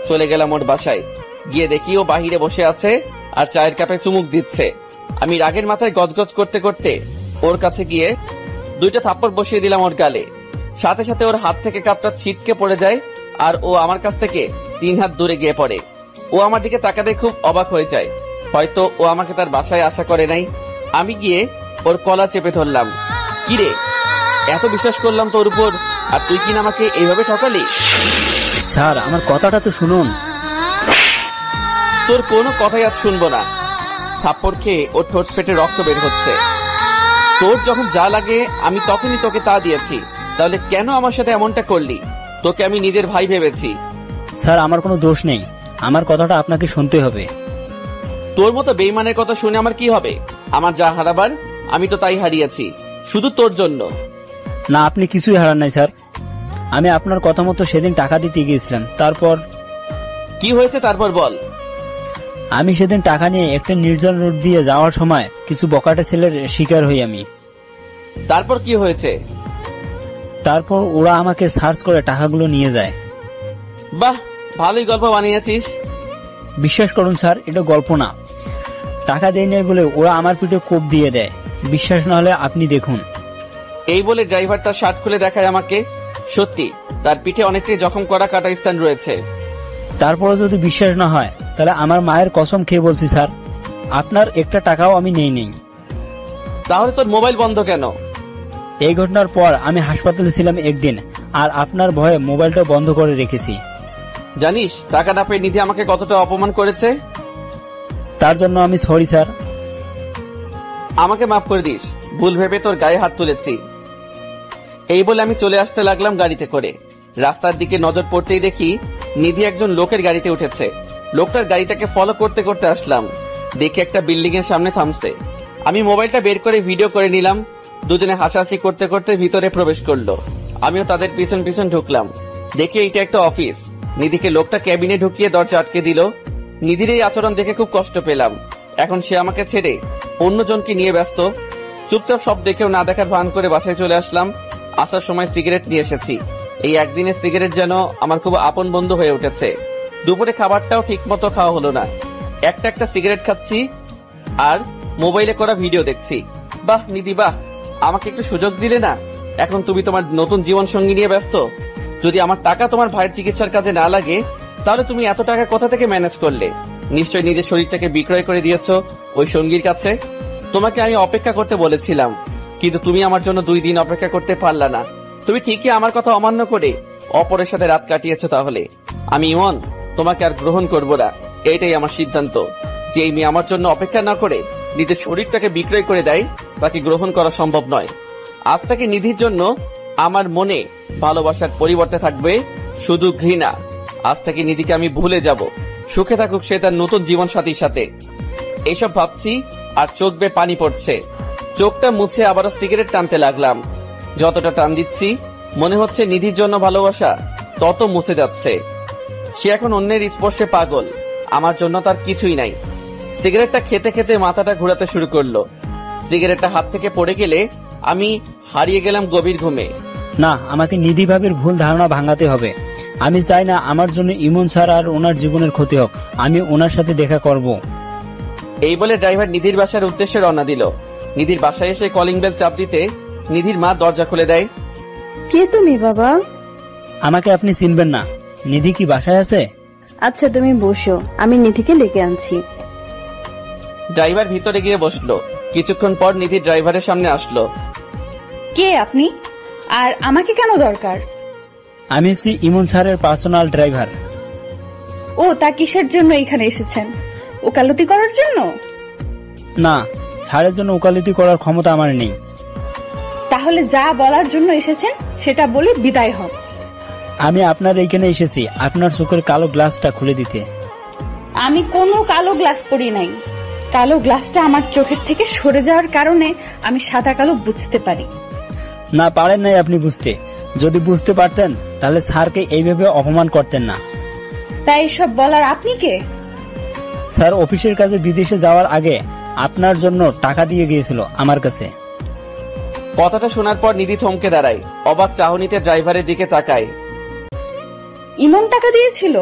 চলে গেলাম ওর বাসায়। গিয়ে দেখি ও বাহিরে বসে আছে আর চায়ের কাপে চুমুক দিচ্ছে। আমি রাগের মাথায় গজগজ করতে করতে ওর কাছে গিয়ে 2টা থাপ্পড় বসিয়ে দিলাম ওর গালে। সাথে সাথে ওর হাত থেকে কাপটা ছিটকে পড়ে যায় আর ও আমার কাছ থেকে 3 হাত দূরে গিয়ে পড়ে। ও আমার দিকে তাকাতে খুব অবাক হয়ে যায়। হয়তো ও আমাকে তার বাসায় আশা করে নাই। আমি গিয়ে ওর কলার চেপে ধরলাম। কিরে, এত বিশ্বাস করলাম তোর উপর, আর তুই কিনা আমাকে এইভাবে ঠকালি? স্যার, আমার কথাটা তো শুনুন। তোর কোনো কথাই আজ শুনবো না। থাপ্পড় খেয়ে ওর ঠোঁট ফেটে রক্ত বের হচ্ছে। তোর যখন যা লাগে আমি তখনই তোকে তা দিয়েছি, তাহলে কেন আমার সাথে এমনটা করলি? তোকে আমি নিজের ভাই ভেবেছি। স্যার, আমার কোনো দোষ নেই, আমার কথাটা আপনাকে শুনতে হবে। তোর মতো বেইমানের কথা শুনে আমার কি হবে? আমার যা হারাবার আমি তো তাই হারিয়েছি, শুধু তোর জন্য। না, আপনি কিছুই হারান নাই স্যার। আমি আপনার কথা মতো সেদিন টাকা দিতে গিয়েছিলাম। তারপর কি হয়েছে তারপর বল। আমি সেদিন টাকা নিয়ে একটা নির্জন রোড দিয়ে যাওয়ার সময় কিছু বকাটে ছেলের শিকার হই আমি। তারপর কি হয়েছে? তারপর ওরা আমাকে সার্চ করে টাকাগুলো নিয়ে যায়। বাহ, ভালোই গল্প বানিয়েছিস। বিশ্বাস করুন স্যার, এটা গল্প না। টাকা দেয় নাই বলে ওরা আমার পিঠে কোপ দিয়ে দেয়। বিশ্বাস না হলে আপনি দেখুন। এই বলে ড্রাইভার তার শার্ট খুলে দেখায় আমাকে। সত্যি তার পিঠে অনেকটাই জখম করা কাটা স্থান রয়েছে। তারপরে যদি বিশ্বাস না হয় তাহলে আমার মায়ের কসম খেয়ে বলছি স্যার, আপনার একটা টাকাও আমি নেই। তাহলে তোর মোবাইল বন্ধ কেন? এই ঘটনার পর আমি হাসপাতালে ছিলাম একদিন, আর আপনার ভয়ে মোবাইলটা বন্ধ করে রেখেছি। জানিস টাকা না পেয়ে নিধি আমাকে কতটা অপমান করেছে? তার জন্য আমি সরি স্যার। আমাকে মাফ করে দিস, ভুল ভেবে তোর গায়ে হাত তুলেছি। এই বলে আমি চলে আসতে লাগলাম গাড়িতে করে। রাস্তার দিকে নজর পড়তেই দেখি নিধি একজন লোকের গাড়িতে উঠেছে। লোকটার গাড়িটাকে ফলো করতে করতে আসলাম, দেখে একটা বিল্ডিং এর সামনে থামছে। আমি মোবাইলটা বের করে ভিডিও করে নিলাম। দুজনে হাসাহাসি করতে করতে ভিতরে প্রবেশ করলো। আমিও তাদের পিছন পিছন ঢুকলাম। দেখি এইটা একটা অফিস। নিধিকে লোকটা ক্যাবিনে ঢুকিয়ে দরজা আটকে দিল। নিধির এই আচরণ দেখে খুব কষ্ট পেলাম। এখন সে আমাকে ছেড়ে অন্যজনকে নিয়ে ব্যস্ত। চুপচাপ সব দেখেও না দেখার ভান করে বাসায় চলে আসলাম। আসার সময় সিগারেট নিয়ে এসেছি। এই একদিনের সিগারেট যেন আমার খুব আপন বন্ধু হয়ে উঠেছে। দুপুরে খাবারটাও ঠিক মতো খাওয়া হলো না। একটা সিগারেট খাচ্ছি আর মোবাইলে করা ভিডিও দেখছি। বাহ নিধি বাহ, আমাকে একটু সুযোগ দিলে না? এখন তুমি তোমার নতুন জীবন সঙ্গী নিয়ে ব্যস্ত। যদি আমার টাকা তোমার ভাইয়ের চিকিৎসার কাজে না লাগে, তাহলে তুমি এত টাকা কোথা থেকে ম্যানেজ করলে? নিশ্চয়ই নিজের শরীরটাকে বিক্রয় করে দিয়েছো ওই সঙ্গীর কাছে। তোমাকে আমি অপেক্ষা করতে বলেছিলাম, কিন্তু তুমি আমার জন্য 2 দিন অপেক্ষা করতে পারলা না। তুমি ঠিকই আমার কথা অমান্য করে অপরের সাথে রাত কাটিয়েছো। তাহলে আমি ইমন তোমাকে আর গ্রহণ করব না। এইটাই আমার সিদ্ধান্ত, যে এই মেয়ে আমার জন্য অপেক্ষা না করে নিজের শরীরটাকে বিক্রয় করে দেয়, তাকে গ্রহণ করা সম্ভব নয়। আজ থেকে নিধির জন্য আমার মনে ভালোবাসার পরিবর্তে থাকবে শুধু ঘৃণা। আজ থেকে নিধিকে আমি ভুলে যাব। সুখে থাকুক সে তার নতুন জীবন সাথীর সাথে। এইসব ভাবছি আর চোখ বেয়ে পানি পড়ছে। চোখটা মুছে আবারও সিগারেট টানতে লাগলাম। যতটা টান দিচ্ছি মনে হচ্ছে নিধির জন্য ভালোবাসা তত মুছে যাচ্ছে। সে এখন অন্যের স্পর্শে পাগল, আমার জন্য তার কিছুই নাই। সিগারেটটা খেতে খেতে মাথাটা ঘোরাতে শুরু করলো। সিগারেটটা হাত থেকে পড়ে গেলে আমি হারিয়ে গেলাম গভীর ঘুমে। না, আমাকে নিধি ভাবির ভুল ধারণা ভাঙাতে হবে। আমি চাই না আমার জন্য ইমন স্যার আর ওনার জীবনের ক্ষতি হোক। আমি ওনার সাথে দেখা করব। এই বলে ড্রাইভার নিধির বাসার উদ্দেশ্যে রওনা দিল। নিধির বাসায় এসে কলিং বেল চাপ দিতে নিধির মা দরজা খুলে দেয়। কে তুমি বাবা? আমাকে আপনি চিনবেন না। নিধি কি বাসায় আছে? আচ্ছা তুমি বসো, আমি নিধিকে ডেকে আনছি। ড্রাইভার ভিতরে গিয়ে বসলো। কিছুক্ষণ পর নিধি ড্রাইভারের সামনে আসলো। কে আপনি? আর আমাকে কেন দরকার? আমি হচ্ছি ইমন স্যারের পার্সোনাল ড্রাইভার। ও তা কিসের জন্য এখানে এসেছেন? ওকালতি করার জন্য? না, স্যারের জন্য ওকালতি করার ক্ষমতা আমার নেই। তাহলে যা বলার জন্য এসেছেন সেটা বলে বিদায় হন। আমি আপনার এইখানে এসেছি আপনার চোখের কালো গ্লাসটা খুলে দিতে। আমি কোনো কালো গ্লাস পরি নাই। কালো গ্লাসটা আমার চোখের থেকে সরে যাওয়ার কারণে আমি সাদা কালো বুঝতে পারি। না, পারেন নাই আপনি বুঝতে। যদি বুঝতে পারতেন তাহলে স্যারকে এইভাবে অপমান করতেন না। তাই এসব বলার আপনি কে? স্যার অফিসের কাজে বিদেশে যাওয়ার আগে আপনার জন্য টাকা দিয়ে গিয়েছিল আমার কাছে। কথাটা শোনার পর নিধি থমকে দাঁড়ায়, অবাক চাহনিতে ড্রাইভারের দিকে তাকায়। ইমন টাকা দিয়েছিল?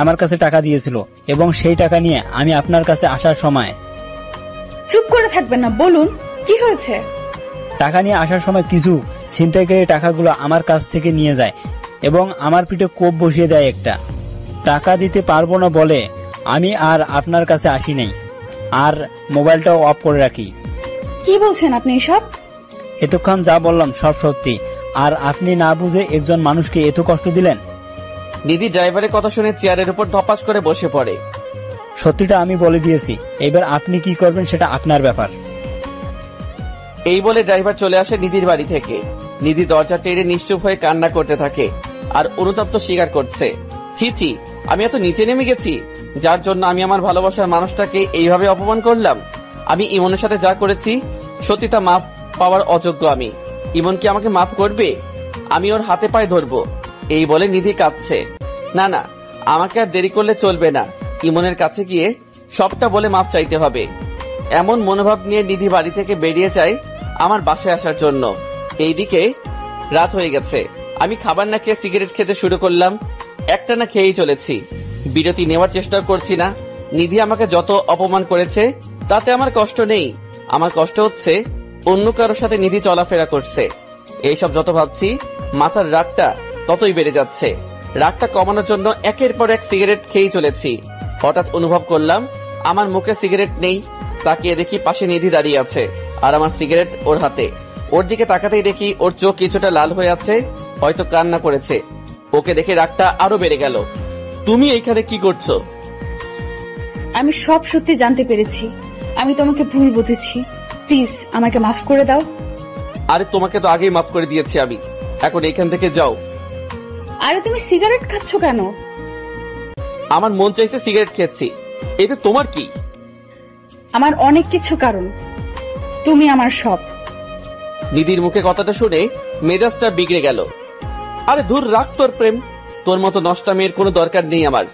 আমার কাছে টাকা দিয়েছিল এবং সেই টাকা নিয়ে আমি আপনার কাছে আসার সময়। চুপ করে থাকবেন না, বলুন কি হয়েছে? টাকা নিয়ে আসার সময় কিছু ছিনতাইকারী টাকাগুলো আমার কাছ থেকে নিয়ে যায় এবং আমার পিঠে কোপ বসিয়ে দেয় একটা। টাকা দিতে পারবো না বলে আমি আর আপনার কাছে আসি নাই, আর মোবাইলটাও অফ করে রাখি। কি বলছেন আপনি এসব? এতক্ষণ যা বললাম সব সত্যি, আর আপনি না বুঝে একজন মানুষকে এত কষ্ট দিলেন। নিধি ড্রাইভারের কথা শুনে চেয়ারের উপর ধপাস করে বসে পড়ে। সত্যিটা আমি বলে দিয়েছি, এবার আপনি কি করবেন সেটা আপনার ব্যাপার। এই বলে ড্রাইভার চলে আসে নিধির বাড়ি থেকে। নিধি দরজা টেনে নিশ্চুপ হয়ে কান্না করতে থাকে আর অনুতপ্ত স্বীকার করছে, ছি ছি, আমি এত নিচে নেমে গেছি যার জন্য আমি আমার ভালোবাসার মানুষটাকে এইভাবে অপমান করলাম। আমি ইমনের সাথে যা করেছি সত্যি তা মাফ পাওয়ার অযোগ্য আমি। ইমন কি আমাকে মাফ করবে? আমি ওর হাতে পায়ে ধরবো। এই বলে নিধি কাঁদছে। না না, আমাকে আর দেরি করলে চলবে না। ইমনের কাছে গিয়ে সবটা বলে মাফ চাইতে হবে। এমন মনোভাব নিয়ে নিধি বাড়ি থেকে বেরিয়ে যায় আমার বাসায় আসার জন্য। এইদিকে রাত হয়ে গেছে। আমি খাবার না খেয়ে সিগারেট খেতে শুরু করলাম। একটা না খেয়েই চলেছি, বিরতি নেওয়ার চেষ্টা করছি না। নিধি আমাকে যত অপমান করেছে তাতে আমার কষ্ট নেই, আমার কষ্ট হচ্ছে অন্য কারোর সাথে নিধি চলাফেরা করছে। এইসব যত ভাবছি মাথার রাগটা ততই বেড়ে যাচ্ছে। রাগটা কমানোর জন্য একের পর এক সিগারেট খেয়েই চলেছি। হঠাৎ অনুভব করলাম আমার মুখে সিগারেট নেই। তাকিয়ে দেখি পাশে নিধি দাঁড়িয়ে আছে আর আমার সিগারেট ওর হাতে। ওর দিকে তাকাতেই দেখি ওর চোখ কিছুটা লাল হয়ে আছে, হয়তো কান্না করেছে। ওকে দেখে রাগটা আরো বেড়ে গেল। তুমি এইখানে কি করছো? আমি সব সত্যি জানতে পেরেছি। আমি তোমাকে ভুল বুঝেছি, প্লিজ আমাকে মাফ করে দাও। আরে তোমাকে তো আগেই মাফ করে দিয়েছি আমি, এখন এখান থেকে যাও। আরে তুমি সিগারেট খাচ্ছ কেন? আমার মন চাইছে সিগারেট খেয়েছি, এতে তোমার কি? আমার অনেক কিছু কারণ, তুমি আমার সব। নিধির মুখে কথাটা শুনে মেজাজটা বিগড়ে গেল। আরে দূর রাখ তোর প্রেম, তোর মতো নষ্টা মেয়ের কোনো দরকার নেই আমার।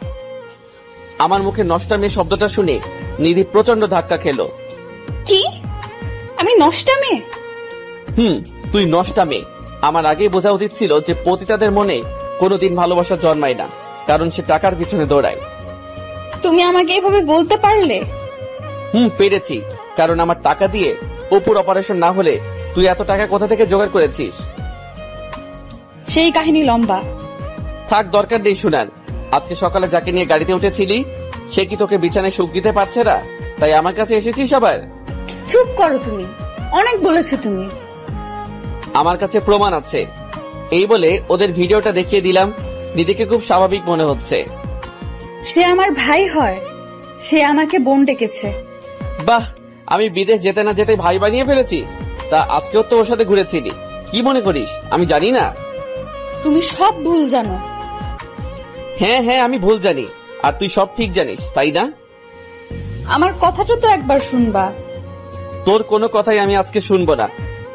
আমার মুখে নষ্টা মেয়ে শব্দটা শুনে নিধি প্রচন্ড ধাক্কা খেলো। কি? আমি নষ্টা মেয়ে? তুই নষ্টা মেয়ে। আমার আগেই বোঝা উচিত ছিল যে পতিতাদের মনে কোনোদিন ভালোবাসা জন্মায় না, কারণ সে টাকার পিছনে দৌড়ায়। তুমি আমাকে এভাবে বলতে পারলে? পেরেছি, কারণ আমার টাকা দিয়ে অপুর অপারেশন না হলে তুই এত টাকা কোথা থেকে জোগাড় করেছিস? সেই কাহিনী লম্বা, থাক, দরকার নেই শোনার। আজকে সকালে যাকে নিয়ে গাড়িতে উঠেছিলি সে কি তোকে বিছানায় সুখ দিতে পারছে না, তাই আমার কাছে এসেছিস আবার? চুপ করো, তুমি অনেক বলেছো। তুমি, আমার কাছে প্রমাণ আছে। এই বলে ওদের ভিডিওটা দেখিয়ে দিলাম। নিধিকে খুব স্বাভাবিক মনে হচ্ছে। সে আমার ভাই হয়, সে আমাকে বোন ডেকেছে। বাহ, আমি বিদেশ যেতে না যেতে ভাই বানিয়ে ফেলেছি। তা আজকেও তো ওর সাথে ঘুরেছিলি, কি মনে করিস আমি জানি না? তুমি সব ভুল জানো। হ্যাঁ, আমি ভুল জানি, আর তুই সব ঠিক জানিস, তাই না? আমার কথাটা তো একবার শুনবা। তোর কোনো কথাই আমি আজকে শুনবো না।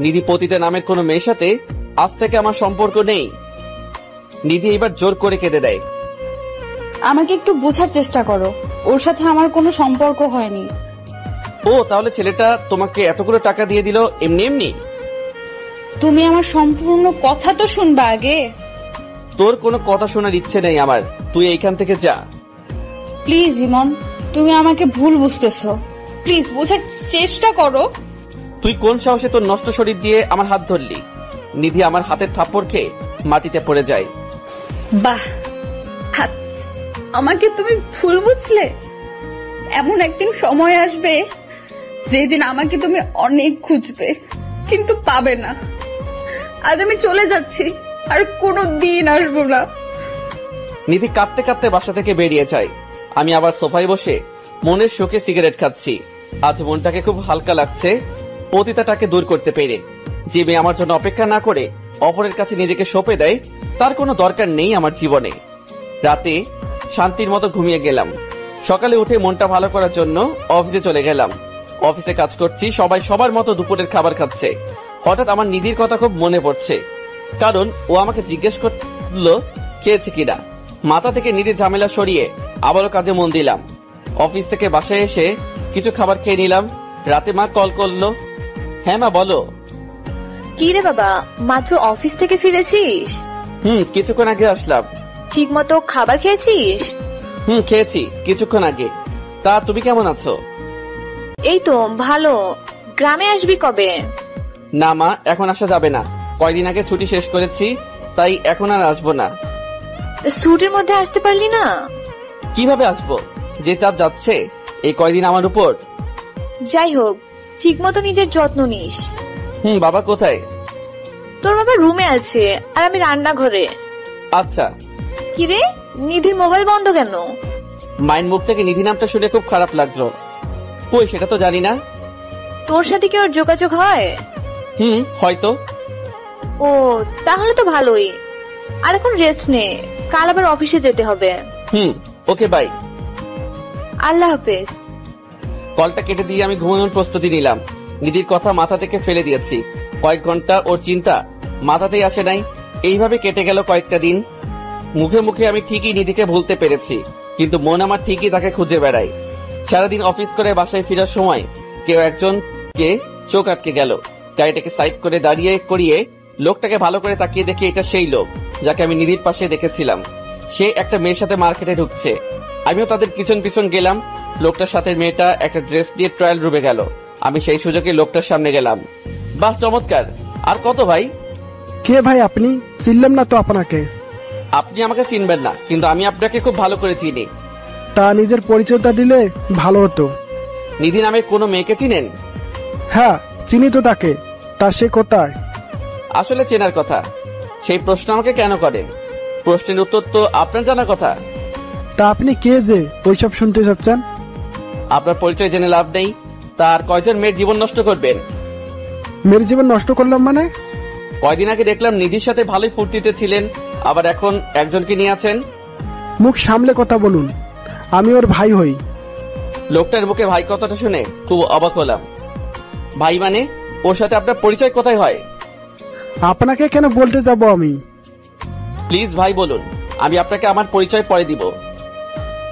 নিধি পতিতা নামের কোনো মেয়ের সাথে আজ থেকে আমার সম্পর্ক নেই। নিধি এবার জোর করে কেঁদে দেয়। আমাকে একটু বোঝার চেষ্টা করো, ওর সাথে আমার কোনো সম্পর্ক হয়নি। ও, তাহলে ছেলেটা তোমাকে এতগুলো টাকা দিয়ে দিল এমনি এমনি? তুমি আমার সম্পূর্ণ কথা তো শুনবা আগে। তোর কোনো কথা শোনার ইচ্ছে নেই আমার, তুই এইখান থেকে যা। প্লিজ ইমন, তুমি আমাকে ভুল বুঝতেছো, প্লিজ বোঝার চেষ্টা করো। তুই কোন সাহসে তোর নষ্ট শরীর দিয়ে আমার হাত ধরলি? নিধি আমার হাতের থাপ্পড় খেয়ে মাটিতে পড়ে যায়। বাহ, আমাকে তুমি ভুল বুঝলে। এমন একদিন সময় আসবে যেদিন আমাকে তুমি অনেক খুঁজবে, কিন্তু পাবে না। আজ আমি চলে যাচ্ছি, আর কোনো দিন আসবো না। নিধি কাঁদতে কাঁদতে বাসা থেকে বেরিয়ে যায়। আমি আবার সোফায় বসে মনের শোকে সিগারেট খাচ্ছি। আজ মনটাকে খুব হালকা লাগছে পতিতাটাকে দূর করতে পেরে। যে মেয়ে আমার জন্য অপেক্ষা না করে অপরের কাছে নিজেকে সঁপে দেয়, তার কোনো দরকার নেই আমার জীবনে। রাতে শান্তির মতো ঘুমিয়ে গেলাম। সকালে উঠে মনটা ভালো করার জন্য অফিসে চলে গেলাম। অফিসে কাজ করছি, সবাই সবার মতো দুপুরের খাবার খাচ্ছে। হঠাৎ আমার নিধির কথা খুব মনে পড়ছে, কারণ ও আমাকে জিজ্ঞেস করলো খেয়েছে কিনা। মাথা থেকে নিধির ঝামেলা সরিয়ে আবারও কাজে মন দিলাম। অফিস থেকে বাসায় এসে কিছু খাবার খেয়ে নিলাম। রাতে মা কল করলো। হ্যাঁ মা, বলো। কি রে বাবা, মাত্র অফিস থেকে ফিরেছিস? কিছুক্ষণ আগে আসলাম। ঠিক মতো খাবার খেয়েছিস? খেয়েছি কিছুক্ষণ আগে। তা তুমি কেমন আছো? এই তো ভালো। গ্রামে আসবি কবে? না মা, এখন আসা যাবে না। কয়দিন আগে ছুটি শেষ করেছি, তাই এখন আর আসবো না। ছুটির মধ্যে আসতে পারলি না? কিভাবে আসবো, যে চাপ যাচ্ছে এই কয়দিন আমার উপর। যাই হোক, ঠিক মতো নিজের যত্ন নিস। বাবা কোথায়? তোর বাবা রুমে আছে, আর আমি রান্নাঘরে। আচ্ছা। কিরে, নিধির মোবাইল বন্ধ কেন? মায়ের মুখ থেকে নিধি নামটা শুনে খুব খারাপ লাগলো। কই, সেটা তো জানি না। তোর সাথে কি ওর যোগাযোগ হয়? হয়তো। ও, তাহলে তো ভালোই। আর এখন রেস্ট নে, কাল আবার অফিসে যেতে হবে। ওকে, বাই। আল্লাহ হাফেজ। কলটা কেটে দিয়ে আমি ঘুমানোর প্রস্তুতি নিলাম। নিধির কথা মাথা থেকে ফেলে দিয়েছি। কয়েক ঘন্টা ওর চিন্তা মাথাতেই আসে নাই। এইভাবে কেটে গেল কয়েকটা দিন। মুখে মুখে আমি ঠিকই নিধিকে ভুলতে পেরেছি, কিন্তু মন আমার ঠিকই তাকে খুঁজে বেড়ায়। সারাদিন অফিস করে বাসায় ফেরার সময় কেউ একজনকে চোখ আটকে গেল। গাড়িটাকে সাইড করে দাঁড়িয়ে করিয়ে লোকটাকে ভালো করে তাকিয়ে দেখি এটা সেই লোক যাকে আমি নিধির পাশে দেখেছিলাম। সে একটা মেয়ের সাথে মার্কেটে ঢুকছে। আমিও তাদের পিছন পিছন গেলাম। লোকটার সাথে মেয়েটা একটা ড্রেস দিয়ে ট্রায়াল রুমে গেল। আমি সেই সুযোগে লোকটার সামনে গেলাম। বাহ, চমৎকার। আর কত ভাই? কে ভাই আপনি? চিনলাম না তো আপনাকে। আপনি আমাকে চিনবেন না, কিন্তু আমি আপনাকে খুব ভালো করে চিনি। তা নিজের পরিচয়টা দিলে ভালো হতো। নিধি নামে কোনো মেয়েকে চিনেন? হ্যাঁ, চিনি তো তাকে। তা সে কোথায়? আসলে চেনার কথা, সেই প্রশ্ন আমাকে কেন করেন? প্রশ্নের উত্তর তো আপনার জানার কথা। তা আপনি কে যে ওইসব শুনতে চাচ্ছেন? আপনার পরিচয় জেনে লাভ নেই। তার কয়জন মেয়ের জীবন নষ্ট করবেন? মেয়ের জীবন নষ্ট করলাম মানে? কয়দিন আগে দেখলাম নিধির সাথে ভালোই ফুর্তিতে ছিলেন, আবার এখন একজনকে নিয়ে আছেন। মুখ সামলে কথা বলুন, আমি ওর ভাই হই। লোকটার মুখে ভাই কথাটা শুনে খুব অবাক হলাম। ভাই মানে? ওর সাথে আপনার পরিচয় কোথায় হয়? আপনাকে কেন বলতে যাব আমি? প্লিজ ভাই বলুন, আমি আপনাকে আমার পরিচয় পরে দিব।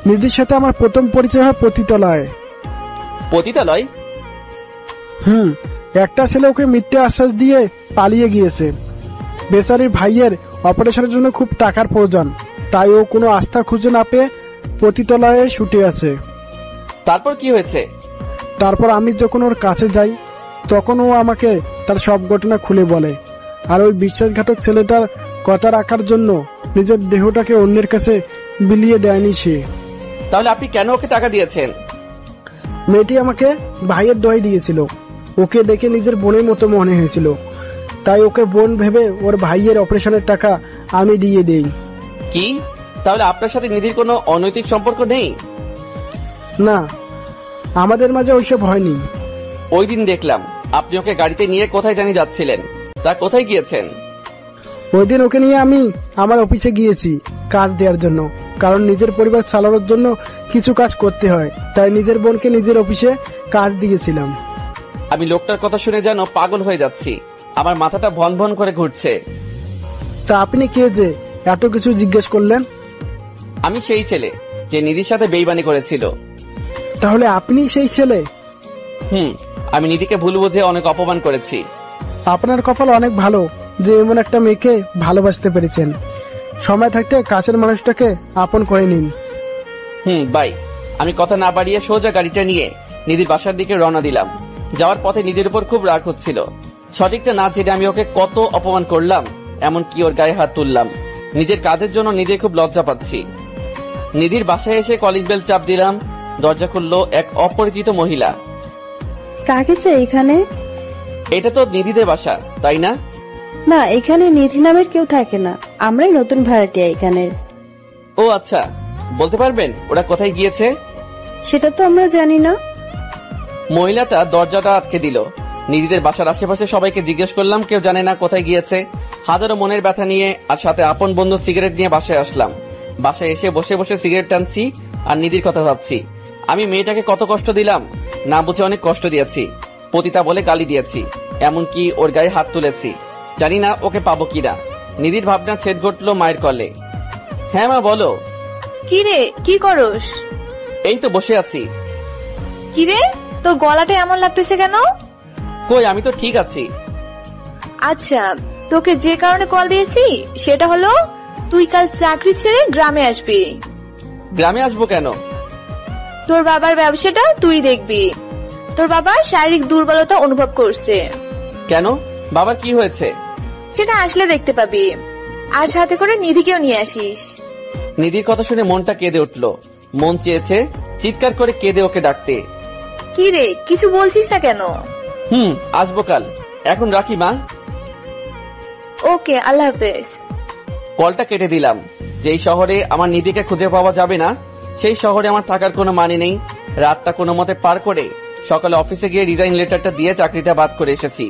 নিধির সাথে আমার প্রথম পরিচয় হয় পতিতালয়ে। পতিতালয়? একটা ছেলে ওকে মিথ্যে আশ্বাস দিয়ে পালিয়ে গিয়েছে। বেচারির ভাইয়ের অপারেশনের জন্য খুব টাকার প্রয়োজন, তাই ও কোনো আস্থা খুঁজে না পেয়ে পতিতালয়ে ছুটে আছে। তারপর কি হয়েছে? তারপর আমি যখন ওর কাছে যাই তখন ও আমাকে তার সব ঘটনা খুলে বলে, আর ওই বিশ্বাসঘাতক ছেলেটার কথা রাখার জন্য নিজের দেহটাকে অন্যের কাছে বিলিয়ে দেয়নি সে। তাহলে আপনি কেন ওকে টাকা দিয়েছেন? মেয়েটি আমাকে ভাইয়ের দোহাই দিয়েছিল। ওকে দেখে নিজের বোনের মতো মনে হয়েছিল, তাই ওকে বোন ভেবে ওর ভাইয়ের অপারেশনের টাকা আমি দিয়ে দেই। কি? তাহলে আপনার সাথে নিধির কোনো অনৈতিক সম্পর্ক নেই? না, আমাদের মাঝে ওইসব হয়নি। ওই দিন দেখলাম আপনি ওকে গাড়িতে নিয়ে কোথায় জানি যাচ্ছিলেন, তা কোথায় গিয়েছেন? ওই দিন ওকে নিয়ে আমি আমার অফিসে গিয়েছি কাজ দেওয়ার জন্য, কারণ নিজের পরিবার চালানোর জন্য কিছু কাজ করতে হয়, তাই নিজের বোনকে নিজের অফিসে কাজ দিয়েছিলাম। আমি লোকটার কথা শুনে যেন পাগল হয়ে যাচ্ছি, আমার মাথাটা ভন ভন করে ঘুরছে। তা আপনি কে যে এত কিছু জিজ্ঞেস করলেন? আমি সেই ছেলে যে নিধির সাথে বেইমানি করেছিল। তাহলে আপনি সেই ছেলে? আমি নিধিকে ভুল বুঝে অনেক অপমান করেছি। আপনার কপাল অনেক ভালো যে এমন একটা মেয়েকে ভালোবাসতে পেরেছেন। সময় থাকতে কাছের মানুষটাকে আপন করে নিন। বাই। আমি কথা না বাড়িয়ে সোজা গাড়িটা নিয়ে নিধির বাসার দিকে রওনা দিলাম। যাওয়ার পথে নিজের উপর খুব রাগ হচ্ছিল। সঠিকটা না জেনে আমি ওকে কত অপমান করলাম, এমনকি ওর গায়ে হাত তুললাম। নিজের কাজের জন্য নিজে খুব লজ্জা পাচ্ছি। নিধির বাসায় এসে কলিং বেল চাপ দিলাম। দরজা খুললো এক অপরিচিত মহিলা। কাকে চাই এখানে? এটা তো নিধিদের বাসা, তাই না? না, এখানে নিধি নামের কেউ থাকে না, আমরাই নতুন ভাড়াটিয়া এখানের। ও আচ্ছা, বলতে পারবেন ওরা কোথায় গিয়েছে? সেটা তো আমরা জানি না। মহিলাটা দরজাটা আটকে দিল। নিধিদের বাসার আশেপাশে সবাইকে জিজ্ঞেস করলাম, কেউ জানে না কোথায় গিয়েছে। হাজারো মনের ব্যথা নিয়ে আর সাথে আপন বন্ধু সিগারেট নিয়ে বাসায় আসলাম। বাসায় এসে বসে বসে সিগারেট টানছি আর নিধির কথা ভাবছি। আমি মেয়েটাকে কত কষ্ট দিলাম, না বুঝে অনেক কষ্ট দিয়েছি। পতিতা বলে গালি দিয়েছি, এমনকি ওর গায়ে হাত তুলেছি। জানি না ওকে পাবো কিনা। নিধির ভাবনা ছেদ ঘটলো মায়ের কলে। হ্যাঁ মা, বলো। কি রে, কি করস? এই তো বসে আছি। কি রে, তোর গলাটা এমন লাগতেছে কেন? কই, আমি তো ঠিক আছি। আচ্ছা, তোকে যে কারণে কল দিয়েছি সেটা হলো তুই কাল চাকরি ছেড়ে গ্রামে আসবি। গ্রামে আসবো কেন? তোর বাবার ব্যবসাটা তুই দেখবি। তোর বাবা শারীরিক দুর্বলতা অনুভব করছে। কেন? বাবার কি হয়েছে? সেটা আসলে দেখতে পাবি। আর সাথে করে নিধিকেও নিয়ে আসিস। নিধির কথা শুনে মনটা কেঁদে উঠলো। মন চেয়েছে চিৎকার করে কেঁদে ওকে ডাকতে। কি রে, কিছু বলছিস না কেন? আসবো কাল। এখন রাখি মা। ওকে, আল্লাহ হাফেজ। কলটা কেটে দিলাম। যেই শহরে আমার নিধিকে খুঁজে পাওয়া যাবে না, সেই শহরে আমার থাকার কোনো মানে নেই। রাতটা কোনো মতে পার করে সকালে অফিসে গিয়ে রিজাইন লেটারটা দিয়ে চাকরিটা বাদ করে এসেছি।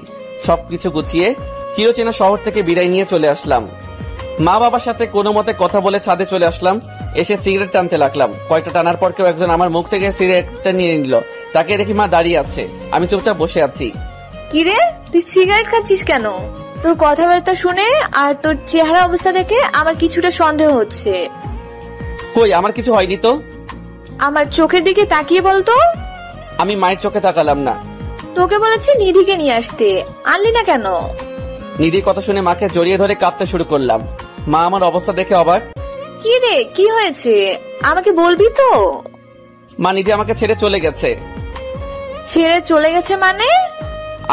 সবকিছু গুছিয়ে চিরচেনা শহর থেকে বিদায় নিয়ে চলে আসলাম। মা বাবার সাথে কোনো মতে কথা বলে ছাদে চলে আসলাম। এসে সিগারেট টানতে লাগলাম। কয়টা টানার পর কেউ একজন আমার মুখ থেকে সিগারেটটা নিয়ে নিল। তাকে দেখি মা দাঁড়িয়ে আছে, আমি চুপচাপ বসে আছি। কি রে, তুই সিগারেট খাচ্ছিস কেন? তোর কথাবার্তা শুনে আর তোর চেহারা অবস্থা দেখে আমার কিছুটা সন্দেহ হচ্ছে। কই, আমার কিছু হয়নি তো। আমার চোখের দিকে তাকিয়ে বলতো। আমি মায়ের চোখে তাকালাম না। তোকে বলেছি নিধিকে নিয়ে আসতে, আনলি না কেন? নিধির কথা শুনে মাকে জড়িয়ে ধরে কাঁদতে শুরু করলাম। মা আমার অবস্থা দেখে অবাক। কি রে, কি হয়েছে আমাকে বলবি তো? মা, নিধি আমাকে ছেড়ে চলে গেছে। ছেড়ে চলে গেছে মানে?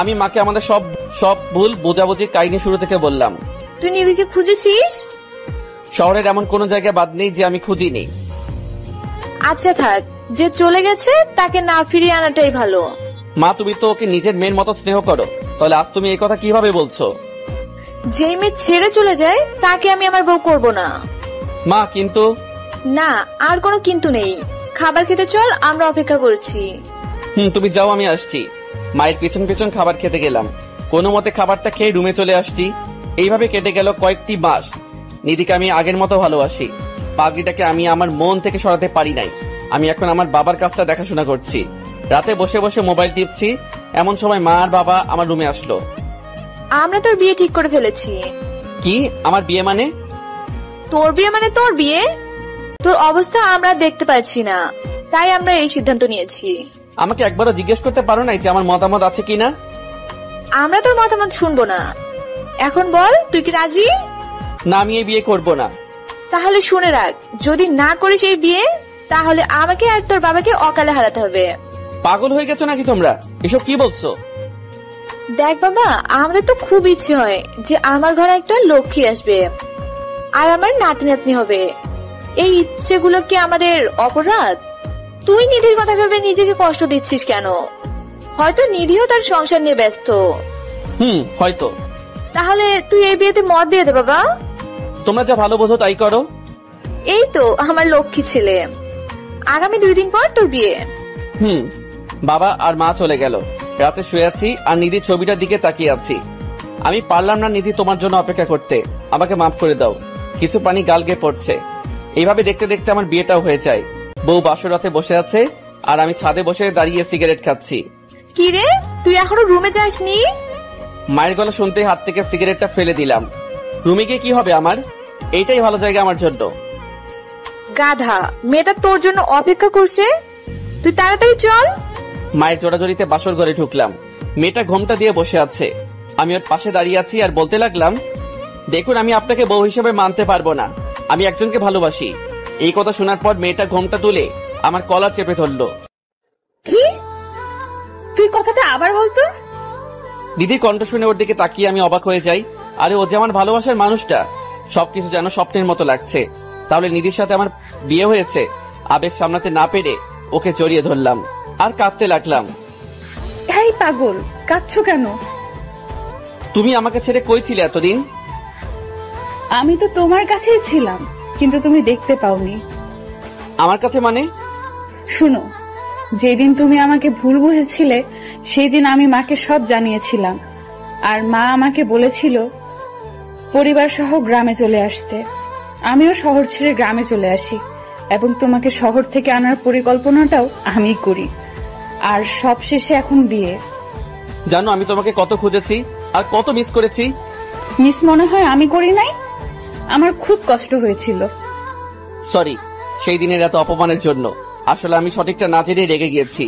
আমি মাকে আমাদের সব ভুল বোঝাবুঝির কাহিনী শুরু থেকে বললাম। তুই নিধিকে খুঁজেছিস? শহরের এমন কোন জায়গায় বাদ নেই যে আমি খুঁজিনি। আচ্ছা থাক, যে চলে গেছে তাকে না ফিরিয়ে আনাটাই ভালো। মা, তুমি তো ওকে নিজের মেয়ের মতো স্নেহ করো, তাহলে আজ তুমি এই কথা কিভাবে বলছো? যেই মেয়ে ছেড়ে চলে যায় তাকে আমি আমার বউ করব না। মা, কিন্তু। না, আর কোনো কিন্তু নেই। খাবার খেতে চল, আমরা অপেক্ষা করছি। তুমি যাও, আমি আসছি। মায়ের পেছন পেছন খাবার খেতে গেলাম। কোনো মতে খাবারটা খেয়ে রুমে চলে আসছি। এইভাবে কেটে গেল কয়েকটি মাস। নিধিকে আমি আগের মতো ভালোবাসি। পাগড়িটাকে আমি আমার মন থেকে সরাতে পারি নাই। আমি এখন আমার বাবার কাজটা দেখাশোনা করছি। রাতে বসে বসে মোবাইল টিপছি, এমন সময় মা আর বাবা আমার রুমে আসলো। আমরা তোর বিয়ে ঠিক করে ফেলেছি। কি আমার বিয়ে মানে? তোর বিয়ে মানে তোর বিয়ে? তোর অবস্থা আমরা দেখতে পাচ্ছি না, তাই আমরা এই সিদ্ধান্ত নিয়েছি। আমাকে একবারও জিজ্ঞেস করতে পারো নাই যে আমার মতামত আছে কিনা? আমরা তোর মতামত শুনবো না। এখন বল, তুই কি রাজি? না, আমি এই বিয়ে করব না। তাহলে শুনে রাখ, যদি না করিস এই বিয়ে, তাহলে আমাকে আর তোর বাবাকে অকালে হারাতে হবে। পাগল হয়ে গেছো নাকি তোমরা? এসব কি বলছো? দেখ বাবা, আমাদের তো খুব ইচ্ছে হয় যে আমার ঘরে একটা লক্ষ্মী আসবে আর আমার নাতি নাতনি হবে। এই ইচ্ছেগুলো কি আমাদের অপরাধ? তুই নিধির কথা ভেবে নিজেকে কষ্ট দিচ্ছিস কেন? হয়তো নিধিও তার সংসার নিয়ে ব্যস্ত। হয়তো। তাহলে তুই এই বিয়েতে মত দিয়ে দে বাবা। তোমরা যা ভালো বোঝো তাই করো। এই তো আমার লক্ষ্মী ছেলে। আগামী 2 দিন পর তোর বিয়ে। বাবা আর মা চলে গেল। রাতে শুয়ে আছি আর নিধির ছবিটার দিকে তাকিয়ে আছি। আমি পারলাম না নিধি তোমার জন্য অপেক্ষা করতে। আমাকে মাফ করে দাও। কিছু পানি গাল গিয়ে পড়ছে। এইভাবে দেখতে দেখতে আমার বিয়েটাও হয়ে যায়। বউ বাসরাতে বসে আছে আর আমি ছাদে বসে দাঁড়িয়ে সিগারেট খাচ্ছি। কি রে, তুই এখনো রুমে যাসনি? মায়ের গলা শুনতে হাত থেকে সিগারেটটা ফেলে দিলাম। রুমে গিয়ে কি হবে আমার? এইটাই ভালো জায়গা আমার জন্য। গাধা, মেয়েটা তোর জন্য অপেক্ষা করছে, তুই তাড়াতাড়ি চল। মায়ের জোড়াজড়িতে বাসর ঘরে ঢুকলাম। মেয়েটা ঘোমটা দিয়ে বসে আছে। আমি ওর পাশে দাঁড়িয়ে আছি আর বলতে লাগলাম, দেখুন আমি আপনাকে বউ হিসেবে মানতে পারবো না। আমি একজনকে ভালোবাসি। এই কথা শোনার পর মেয়েটা ঘোমটা তুলে আমার কলার চেপে ধরলো। কি? তুই কথাটা আবার বলতো? দিদির কণ্ঠ শুনে ওর দিকে তাকিয়ে আমি অবাক হয়ে যাই। আরে ও যে আমার ভালোবাসার মানুষটা। সবকিছু যেন স্বপ্নের মতো লাগছে। তাহলে নিধির সাথে আমার বিয়ে হয়েছে। আবেগ সামলাতে না পেরে ওকে জড়িয়ে ধরলাম আর কাঁদতে লাগলাম। এই পাগল, কাঁদছো কেন? তুমি আমাকে ছেড়ে কই ছিলে এতদিন? আমি তো তোমার কাছেই ছিলাম, কিন্তু তুমি দেখতে পাওনি। আমার কাছে মানে? শুনো, যেদিন তুমি আমাকে ভুল বুঝেছিলে সেই দিন আমি মাকে সব জানিয়েছিলাম। আর মা আমাকে বলেছিল পরিবার সহ গ্রামে চলে আসতে। আমিও শহর ছেড়ে গ্রামে চলে আসি এবং তোমাকে শহর থেকে আনার পরিকল্পনাটাও আমিই করি। আর সব শেষে এখন বিয়ে। জানো আমি তোমাকে কত খুঁজেছি আর কত মিস করেছি। মিস মনে হয় আমি করি নাই? আমার খুব কষ্ট হয়েছিল। সরি সেই দিনের এত অপমানের জন্য। আসলে আমি সঠিকটা না জেনে রেগে গিয়েছি।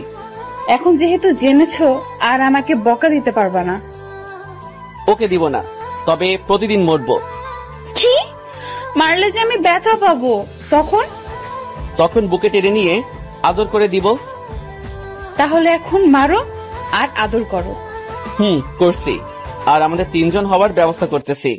এখন যেহেতু জেনেছো আর আমাকে বকা দিতে পারবা না। ওকে দিব না, তবে প্রতিদিন মরবো। কি? মারলে যে আমি ব্যথা পাবো, তখন বুকে টেনে নিয়ে আদর করে দিব। তাহলে এখন মারো আর আদর করো। করছি। আর আমাদের 3 জন হওয়ার ব্যবস্থা করতেছি।